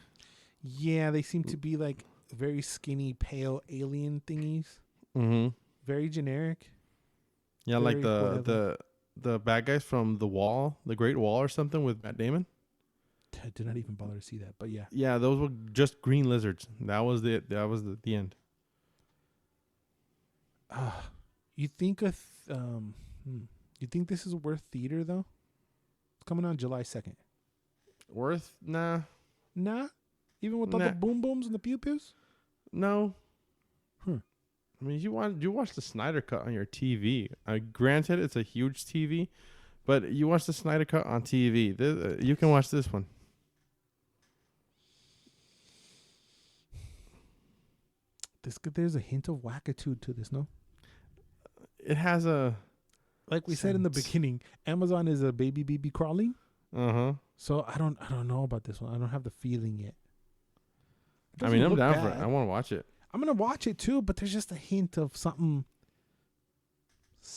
A: Yeah, they seem to be like very skinny, pale alien thingies.
B: Mm-hmm.
A: Very generic.
B: Yeah,
A: very
B: like the the bad guys from The Wall, The Great Wall or something with Matt Damon.
A: I did not even bother to see that, but yeah.
B: Yeah, those were just green lizards. That was the end.
A: You think you think this is worth theater though? It's coming on July 2nd.
B: Worth? Nah.
A: Even with all the boom booms and the pew pews?
B: No. I mean, you watch the Snyder Cut on your TV. Granted, it's a huge TV, but you watch the Snyder Cut on TV. You can watch this one.
A: There's a hint of wackitude to this, no?
B: It has a,
A: like we said in the beginning, Amazon is a baby crawling. So I don't know about this one. I don't have the feeling yet.
B: I mean, I'm down for it. I want to watch it.
A: I'm gonna watch it too, but there's just a hint of something.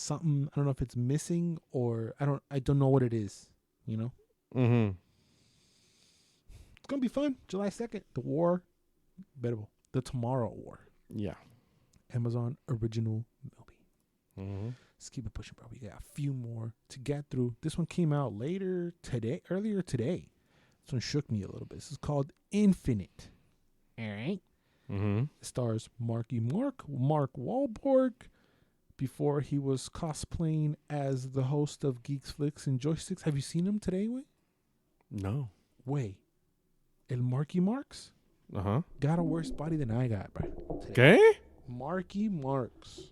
A: I don't know if it's missing or I don't know what it is. You know.
B: It's
A: gonna be fun. July 2nd, the war, the Tomorrow War.
B: Yeah.
A: Amazon original movie. Let's keep it pushing, bro. We got a few more to get through. This one came out earlier today. This one shook me a little bit. This is called Infinite. All right. It stars Mark Wahlberg before he was cosplaying as the host of Geeks, Flicks, and Joysticks. Have you seen him today, Way?
B: No.
A: Way. El Marky Marks? Got a worse body than I got, bro.
B: Okay.
A: Marky Marks.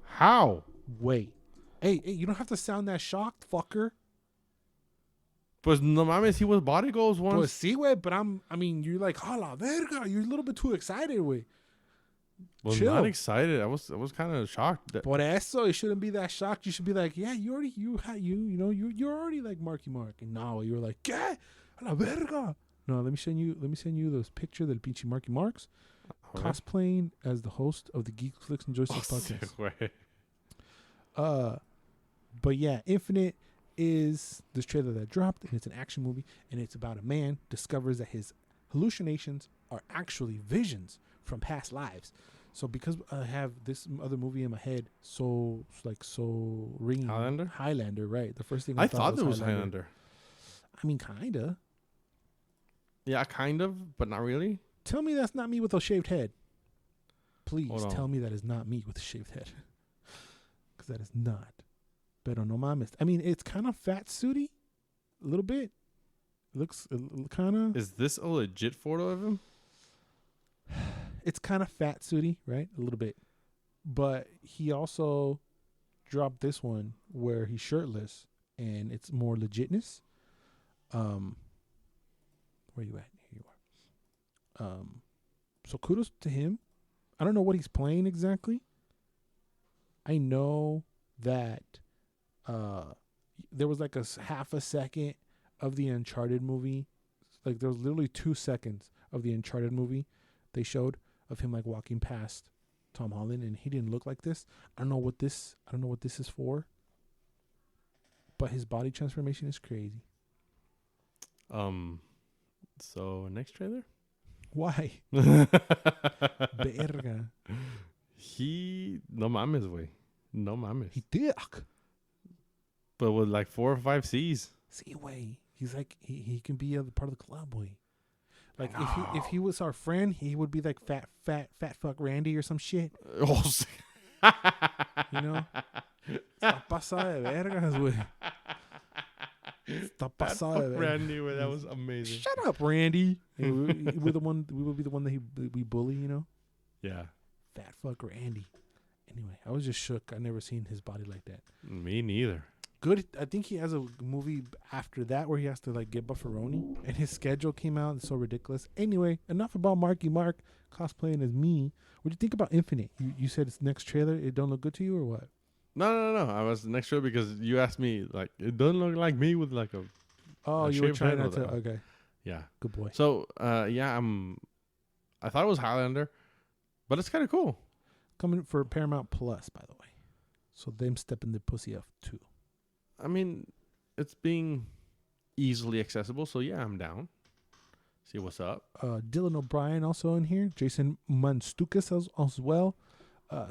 B: How?
A: Wait. Hey, you don't have to sound that shocked, fucker.
B: Pues no mames, he was body goals once.
A: Pues sí, güey, but you're like, a la verga. You're a little bit too excited, güey.
B: Well, chill. Not excited. I was kind of shocked.
A: Por eso, you shouldn't be that shocked. You should be like, yeah, you're already like Marky Mark. And now you're like, ¿qué? A la verga. No, let me send you those picture del pinche Marky Marks cosplaying as the host of the Geeks, Flicks, and Joysticks podcast. But yeah, Infinite is this trailer that dropped, and it's an action movie, and it's about a man discovers that his hallucinations are actually visions from past lives. So because I have this other movie in my head, so ringing. Highlander, right? The first thing I thought
B: it was Highlander.
A: I mean, kinda.
B: Yeah, kind of, but not really.
A: Tell me that's not me with a shaved head. Please tell me that is not me with a shaved head. Because that is not. Pero no mames. I mean, it's kind of fat suity. A little bit. Looks kind of.
B: Is this a legit photo of him?
A: It's kind of fat suity, right? A little bit. But he also dropped this one where he's shirtless and it's more legitness. Where you at? Here you are. So kudos to him. I don't know what he's playing exactly. I know that there was like a half a second of the Uncharted movie. Like there was literally 2 seconds of the Uncharted movie they showed of him like walking past Tom Holland, and he didn't look like this. I don't know what this is for. But his body transformation is crazy.
B: So next trailer?
A: Why? Verga.
B: No mames, way. No mames.
A: He did.
B: But with like 4 or 5 C's.
A: See, way. He's like he can be a part of the club, way. Like if he was our friend, he would be like fat fuck Randy or some shit.
B: Oh,
A: you know? Está pasada de vergas, güey. Está pasada de vergas.
B: Randy, way, that was amazing.
A: Shut up, Randy. Hey, we would be the one that we bully, you know?
B: Yeah.
A: Fat fuck Randy. Anyway, I was just shook. I never seen his body like that.
B: Me neither.
A: Good. I think he has a movie after that where he has to like get bufferoni, and his schedule came out. It's so ridiculous. Anyway, enough about Marky Mark cosplaying as me. What do you think about Infinite? You said it's next trailer. It don't look good to you or what?
B: No. I was next trailer because you asked me like it doesn't look like me with like a.
A: Oh, you were trying not to. Okay.
B: Yeah.
A: Good boy.
B: So yeah, I thought it was Highlander, but it's kind of cool.
A: Coming for Paramount Plus, by the way. So them stepping the pussy up too.
B: I mean, it's being easily accessible, so yeah, I'm down. See what's up.
A: Dylan O'Brien also in here. Jason Mantzoukas as well.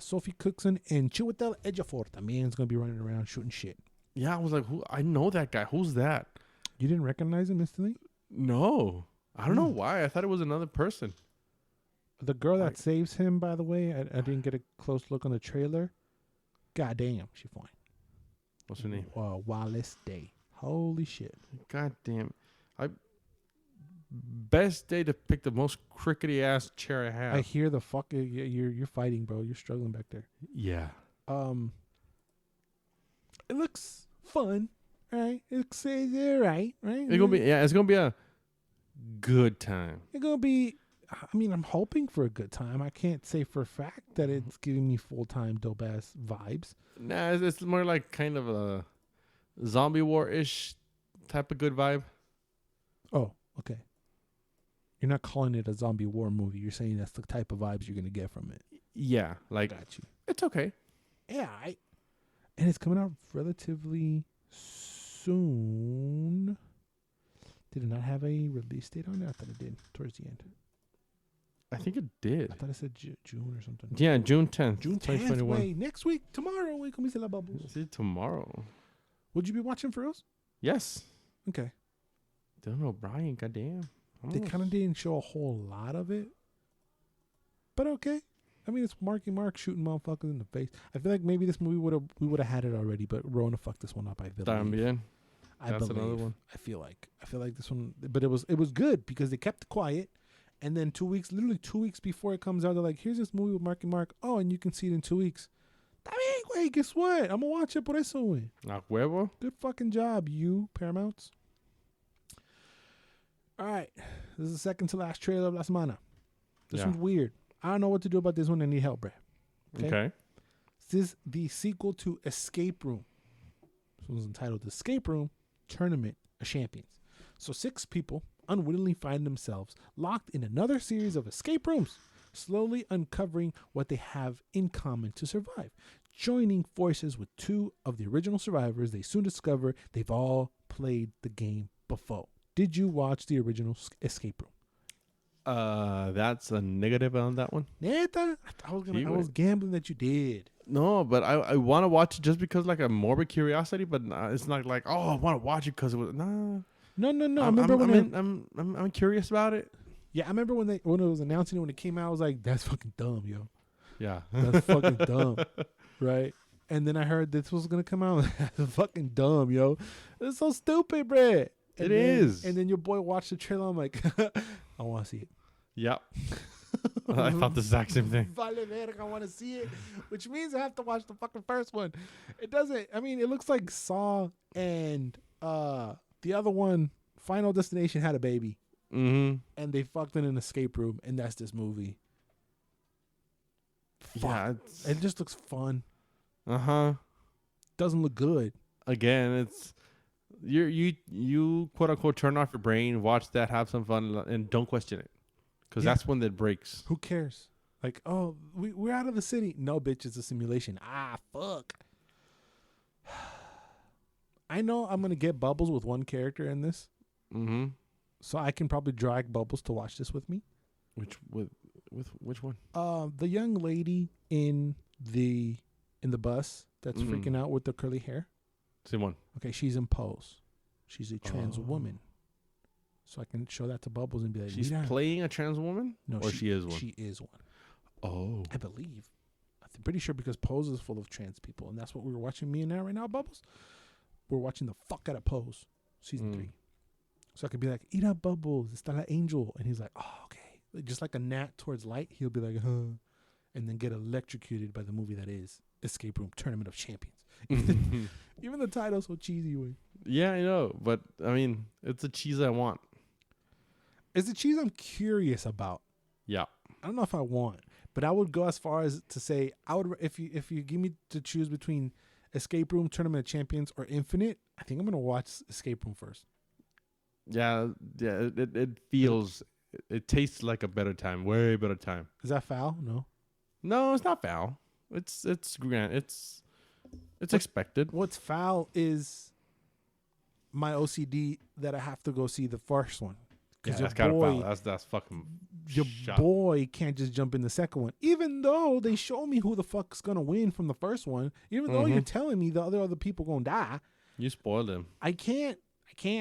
A: Sophie Cookson and Chiwetel Ejiofor también is going to be running around shooting shit.
B: Yeah, I was like, who? I know that guy. Who's that?
A: You didn't recognize him instantly?
B: No. I don't know why. I thought it was another person.
A: The girl that saves him, by the way, I didn't get a close look on the trailer. God damn, she fine.
B: What's her name?
A: Wallace Day. Holy shit.
B: God damn. Best day to pick the most crickety ass chair I have.
A: I hear the fuck. You're fighting, bro. You're struggling back there.
B: Yeah.
A: It looks fun, right? It's alright, right?
B: It's gonna be a good time.
A: It's gonna be. I mean, I'm hoping for a good time. I can't say for a fact that it's giving me full-time dope ass vibes.
B: Nah, it's more like kind of a zombie war-ish type of good vibe.
A: Oh, okay. You're not calling it a zombie war movie. You're saying that's the type of vibes you're gonna get from it.
B: Yeah, like
A: Got you.
B: it's okay.
A: Yeah, and it's coming out relatively soon. Did it not have a release date on it? I thought it did towards the end.
B: I think it did.
A: I thought it said June or something.
B: Yeah, June 10th.
A: June 10th. Wait, next week, tomorrow. We can see la bubbles.
B: See tomorrow.
A: Would you be watching for us?
B: Yes.
A: Okay.
B: Dylan O'Brien, goddamn.
A: They kind of didn't show a whole lot of it, but okay. I mean, it's Marky Mark shooting motherfuckers in the face. I feel like maybe this movie we would have had it already, but Rona fucked this one up. I believe.
B: También.
A: That's
B: another one.
A: I feel like this one, but it was good because they kept it quiet, and then literally 2 weeks before it comes out, they're like, "Here's this movie with Marky Mark. Oh, and you can see it in 2 weeks." I mean, wait, guess what? I'm gonna watch it por eso, güey.
B: A huevo.
A: Good fucking job, you Paramounts. All right, this is the second to last trailer of La Semana. This one's weird. I don't know what to do about this one. I need help, bruh.
B: Okay.
A: This is the sequel to Escape Room. This one's entitled Escape Room Tournament of Champions. So 6 people unwittingly find themselves locked in another series of escape rooms, slowly uncovering what they have in common to survive. Joining forces with 2 of the original survivors, they soon discover they've all played the game before. Did you watch the original Escape Room?
B: That's a negative on that one.
A: Neta? I was gambling that you did.
B: No, but I want to watch it just because like a morbid curiosity, but it's not like, oh, I want to watch it because it was No. I'm curious about it.
A: Yeah, I remember when it was announcing it when it came out, I was like, that's fucking dumb, yo.
B: Yeah.
A: That's fucking dumb. Right? And then I heard this was gonna come out. That's fucking dumb, yo. It's so stupid, bruh.
B: It is.
A: And then your boy watched the trailer. I'm like, I want to see it.
B: Yep. I thought the exact same thing.
A: Vale verga, I want to see it. Which means I have to watch the fucking first one. It doesn't. I mean, it looks like Saw and the other one, Final Destination, had a baby.
B: Mm-hmm.
A: And they fucked in an escape room. And that's this movie. Fuck.
B: Yeah.
A: It just looks fun.
B: Uh-huh.
A: Doesn't look good.
B: Again, it's... You quote unquote turn off your brain, watch that, have some fun, and don't question it, because that's when it breaks.
A: Who cares? Like, oh, we're out of the city. No, bitch, it's a simulation. Fuck. I know I'm gonna get Bubbles with one character in this, so I can probably drag Bubbles to watch this with me.
B: Which one?
A: The young lady in the bus that's freaking out with the curly hair.
B: Same one.
A: Okay, she's in Pose. She's a trans woman. So I can show that to Bubbles and be like,
B: she's playing a trans woman?
A: No,
B: or she is one?
A: She is one.
B: Oh.
A: I believe. I'm pretty sure because Pose is full of trans people. And that's what we're watching me and now right now, Bubbles. We're watching the fuck out of Pose. Season 3. So I could be like, eat up, Bubbles. It's not an angel. And he's like, oh, okay. Like, just like a gnat towards light, he'll be like, huh. And then get electrocuted by the movie that is Escape Room Tournament of Champions. Even the title's so cheesy. Way.
B: Yeah, I know, but I mean, it's the cheese I want.
A: It's the cheese I'm curious about.
B: Yeah,
A: I don't know if I want, but I would go as far as to say I would if you give me to choose between Escape Room Tournament of Champions or Infinite. I think I'm gonna watch Escape Room first.
B: Yeah. It feels, it tastes like a better time, way better time.
A: Is that foul?
B: No, it's not foul. It's expected.
A: What's foul is my OCD that I have to go see the first one.
B: Yeah, that's kind of foul. That's fucking.
A: Your boy can't just jump in the second one, even though they show me who the fuck's gonna win from the first one. Even though you're telling me the other people gonna die,
B: You spoiled him.
A: I can't,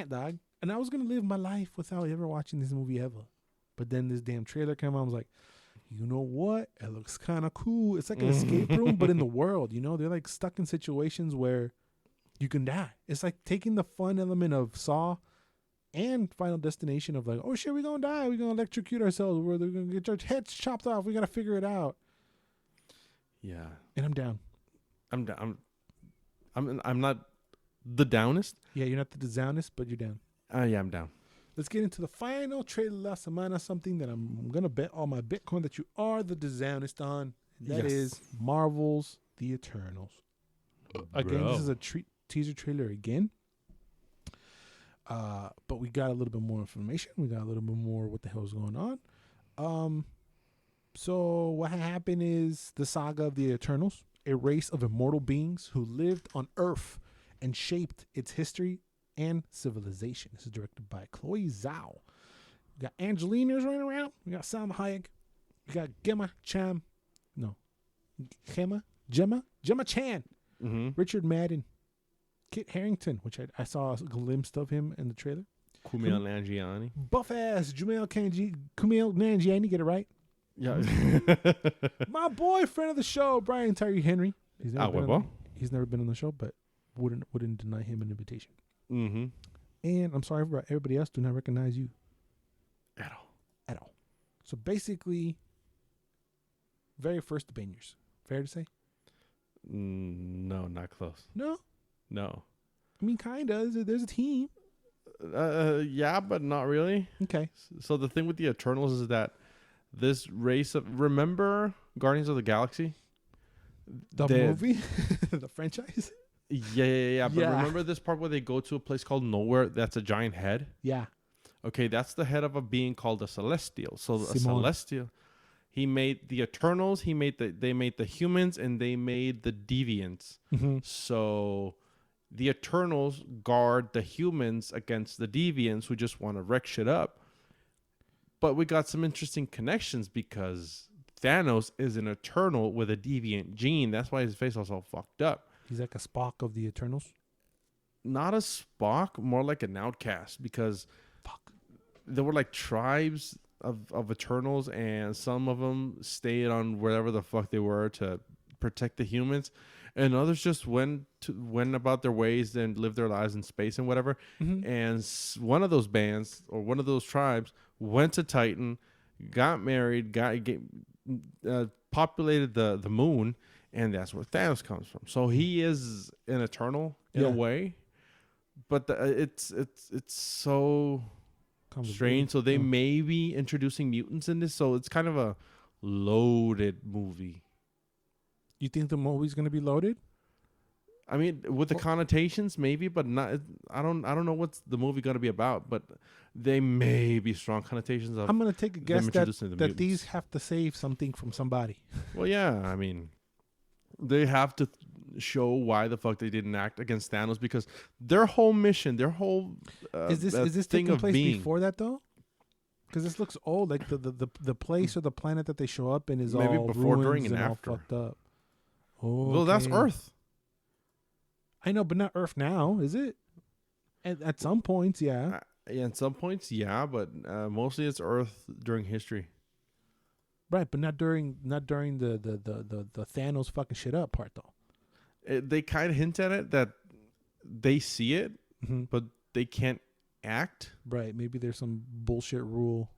A: dog. And I was gonna live my life without ever watching this movie ever. But then this damn trailer came out. I was like, you know what? It looks kind of cool. It's like an escape room, but in the world. You know, they're like stuck in situations where you can die. It's like taking the fun element of Saw and Final Destination of like, oh shit, we're gonna die. We're gonna electrocute ourselves. We're gonna get our heads chopped off. We gotta figure it out.
B: Yeah.
A: And I'm down.
B: I'm down. I'm not the downest.
A: Yeah, you're not the downest, but you're down.
B: Yeah, I'm down.
A: Let's get into the final trailer la semana, something that I'm going to bet all my Bitcoin that you are the downest on. And that is Marvel's The Eternals. Again, this is a teaser trailer again. But we got a little bit more information. We got a little bit more what the hell is going on. So what happened is the saga of the Eternals, a race of immortal beings who lived on Earth and shaped its history and civilization. This is directed by Chloe Zhao. We got Angelinas running around. We got Salma Hayek. We got Gemma Chan.
B: Mm-hmm.
A: Richard Madden. Kit Harington, which I saw a glimpse of him in the trailer.
B: Kumail Nanjiani.
A: Buff ass Kumail Nanjiani, get it right?
B: Yeah.
A: My boy, friend of the show, Brian Tyree Henry. He's never been on the show, but wouldn't deny him an invitation.
B: Mm-hmm.
A: And I'm sorry, everybody else do not recognize you
B: At all.
A: So basically, very first Avengers. Fair to say?
B: No, not close.
A: No.
B: I
A: mean, kinda. There's a team.
B: Yeah, but not really.
A: Okay.
B: So the thing with the Eternals is that this race of, remember Guardians of the Galaxy?
A: The movie, the franchise.
B: Yeah. But remember this part where they go to a place called Nowhere that's a giant head?
A: Yeah.
B: Okay, that's the head of a being called a Celestial. So a
A: Simone.
B: Celestial, he made the Eternals, they made the humans, and they made the Deviants.
A: Mm-hmm.
B: So the Eternals guard the humans against the Deviants who just want to wreck shit up. But we got some interesting connections because Thanos is an Eternal with a deviant gene. That's why his face is all fucked up.
A: He's like a Spock of the Eternals.
B: Not a Spock, more like an outcast, because there were like tribes of Eternals, and some of them stayed on wherever the fuck they were to protect the humans, and others just went about their ways and lived their lives in space and whatever.
A: Mm-hmm.
B: And one of those bands or one of those tribes went to Titan, got married, populated the moon. And that's where Thanos comes from. So he is an Eternal in a way, but it's so strange. So they may be introducing mutants in this. So it's kind of a loaded movie.
A: You think the movie's gonna be loaded?
B: I mean, with the connotations, maybe, but not. I don't know what's the movie gonna be about, but they may be strong connotations of.
A: I'm gonna take a guess that these have to save something from somebody.
B: Well, yeah, I mean. They have to show why the fuck they didn't act against Thanos, because their whole mission, their whole
A: is this
B: thing
A: taking place
B: being,
A: before that though? Because this looks old. Like the place or the planet that they show up in is
B: maybe
A: all
B: before, during, and
A: all
B: after.
A: fucked up. Oh,
B: well, that's Earth.
A: I know, but not Earth now, is it? At some points, yeah.
B: Yeah, at some points, yeah, but mostly it's Earth during history.
A: Right, but not during the Thanos fucking shit up part though.
B: They kind of hint at it that they see it, but they can't act.
A: Right, maybe there's some bullshit rule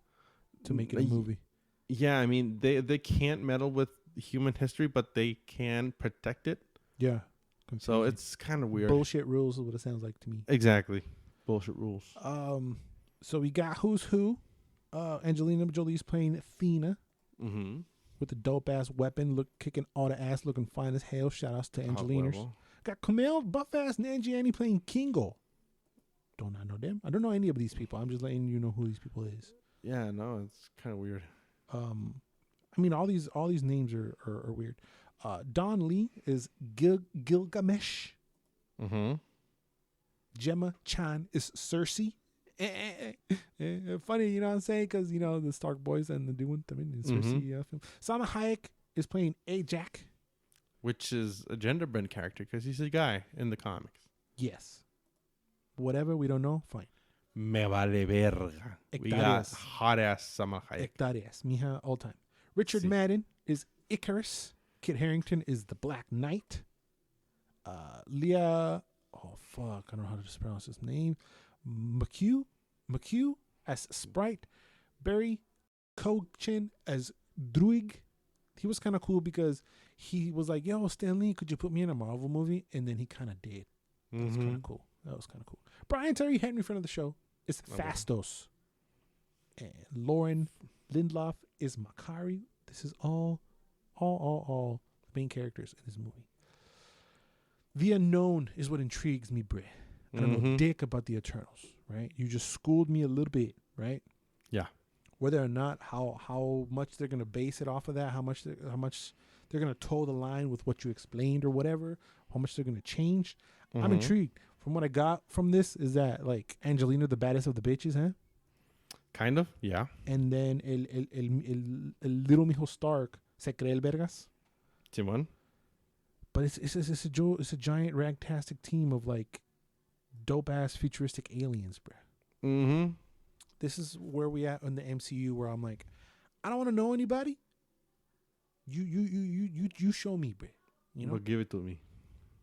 A: to make it a movie.
B: Yeah, I mean they can't meddle with human history, but they can protect it.
A: Yeah, confusing.
B: So it's kind of weird.
A: Bullshit rules is what it sounds like to me.
B: Exactly, bullshit rules.
A: So we got who's who. Angelina Jolie's playing Athena.
B: Mm-hmm.
A: With a dope ass weapon, kicking all the ass, looking fine as hell. Shout outs to Angelinas. Got Kumail buff ass Nanjiani playing Kingo. Don't I know them? I don't know any of these people. I'm just letting you know who these people is.
B: Yeah, no, it's kind of weird.
A: I mean, all these names are weird. Don Lee is Gilgamesh.
B: Mm-hmm.
A: Gemma Chan is Cersei. Funny, you know what I'm saying? Because, you know, the Stark boys and the doing in Cersei film. Salma Hayek is playing Ajak.
B: Which is a gender bend character because he's a guy in the comics.
A: Yes. whatever, we don't know, fine.
B: Me vale verga. We got
A: Hectareas.
B: hot ass Salma Hayek.
A: Hectareas, mija, all time. Richard Madden is Icarus. Kit Harington is the Black Knight. Leah, oh fuck, I don't know how to pronounce his name. McHugh as Sprite. Barry Cochin as Druig. He was kind of cool because he was like, yo, Stan Lee, could you put me in a Marvel movie? And then he kind of did. That was kind of cool. Brian Terry Henry, friend of the show, is Fastos. And Lauren Lindlof is Makari. This is all main characters in this movie. The unknown is what intrigues me, Brit. I don't know dick about the Eternals, right? You just schooled me a little bit, right?
B: Yeah.
A: Whether or not how much they're gonna base it off of that, how much they're gonna toe the line with what you explained or whatever, how much they're gonna change. I'm intrigued. From what I got from this is that like Angelina, the baddest of the bitches, huh?
B: Kind of, yeah.
A: And then el little mijo Stark se cree el vergas.
B: Simon.
A: But it's a giant ragtastic team of like dope ass futuristic aliens, bruh. This is where we at in the MCU where I'm like, I don't want to know anybody. You show me, bruh. You know,
B: Well, give it to me.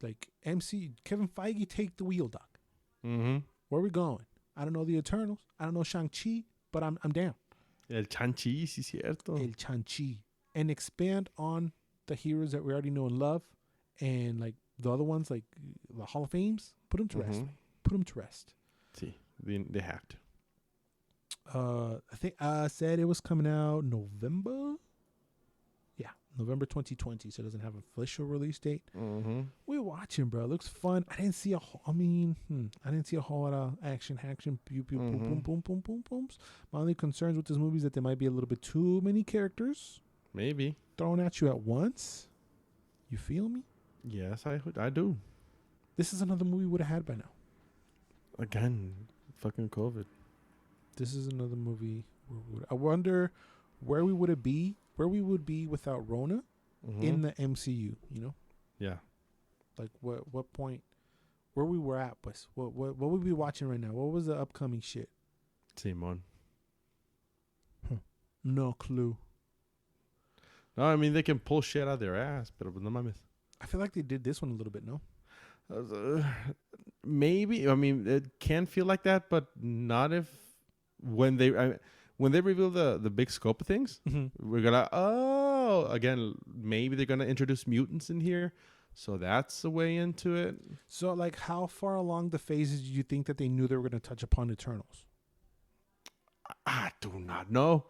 A: like Kevin Feige, take the wheel, doc.
B: Mm-hmm.
A: Where we going? I don't know the Eternals. I don't know Shang-Chi, but I'm down.
B: El Chanchi, sí cierto.
A: El Shang-Chi. And expand on the heroes that we already know and love. And like the other ones, like the Hall of Fames, put them to rest. Put them to rest.
B: See, they have to.
A: I think I said it was coming out November. Yeah, November 2020. So it doesn't have an official release date. We're watching, bro. It looks fun. I didn't see a whole lot of action, pew, pew, boom, boom, boom, boom, boom, booms. My only concerns with this movie is that there might be a little bit too many characters
B: Maybe.
A: thrown at you at once. You feel me?
B: Yes, I do.
A: This is another movie we would have had by now.
B: Again, fucking COVID.
A: This is another movie. I wonder where we would be without Rona in the MCU. You know,
B: Yeah.
A: like what point, where we were at, but what would we be watching right now? What was the upcoming shit?
B: Simon.
A: No clue.
B: No, I mean, they can pull shit out of their ass, but no mames.
A: I feel like they did this one a little bit. No,
B: Maybe. I mean, it can feel like that, but not if when they reveal the big scope of things. We're gonna again, maybe they're gonna introduce mutants in here, so that's a way into it.
A: So like, how far along the phases do you think that they knew they were gonna touch upon Eternals?
B: I do not know.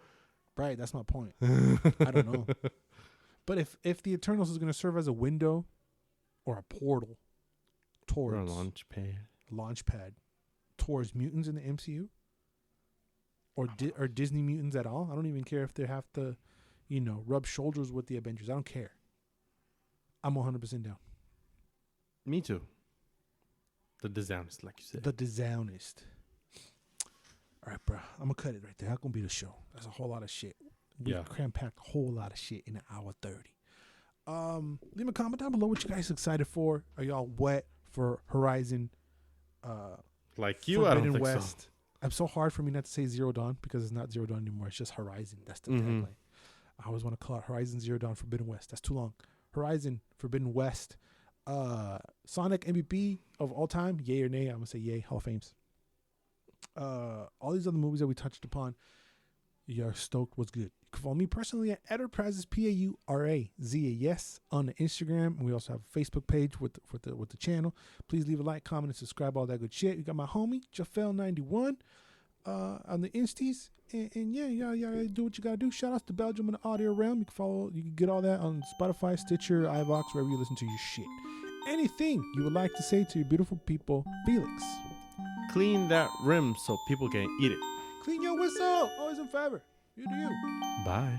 A: Right, that's my point. I don't know. But if the Eternals is going to serve as a window or a portal towards
B: Or a launch pad
A: towards mutants in the MCU or Disney mutants at all, I don't even care if they have to, rub shoulders with the Avengers. I don't care. I'm 100% down.
B: Me too. The Disownest, like you said.
A: The Disownest. All right, bro. I'm going to cut it right there. That's going to be the show. That's a whole lot of shit. We cram-packed a whole lot of shit in an hour 30. Leave a comment down below what you guys excited for. Are y'all wet for Horizon?
B: Like you, I don't think
A: West.
B: so.
A: I'm so hard for me not to say Zero Dawn because it's not Zero Dawn anymore. It's just Horizon. That's the tagline. I always want to call it Horizon Zero Dawn Forbidden West. That's too long. Horizon Forbidden West. Sonic MVP of all time. Yay or nay? I'm going to say yay. Hall of Fames. All these other movies that we touched upon. You're stoked was good. You can follow me personally at Enterprises PAURAZAS on the Instagram, and we also have a Facebook page with the channel. Please leave a like, comment, and subscribe. All that good shit. You got my homie Jafel91 on the Insties, and yeah, do what you gotta do. Shout out to Belgium and the audio realm. You can get all that on Spotify, Stitcher, iVoox, wherever you listen to your shit. Anything you would like to say to your beautiful people, Felix?
B: Clean that rim so people can eat it.
A: Clean your whistle. Always in favor. You do you.
B: Bye.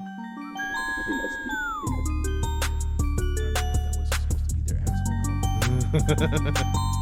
A: That was supposed to be their asshole.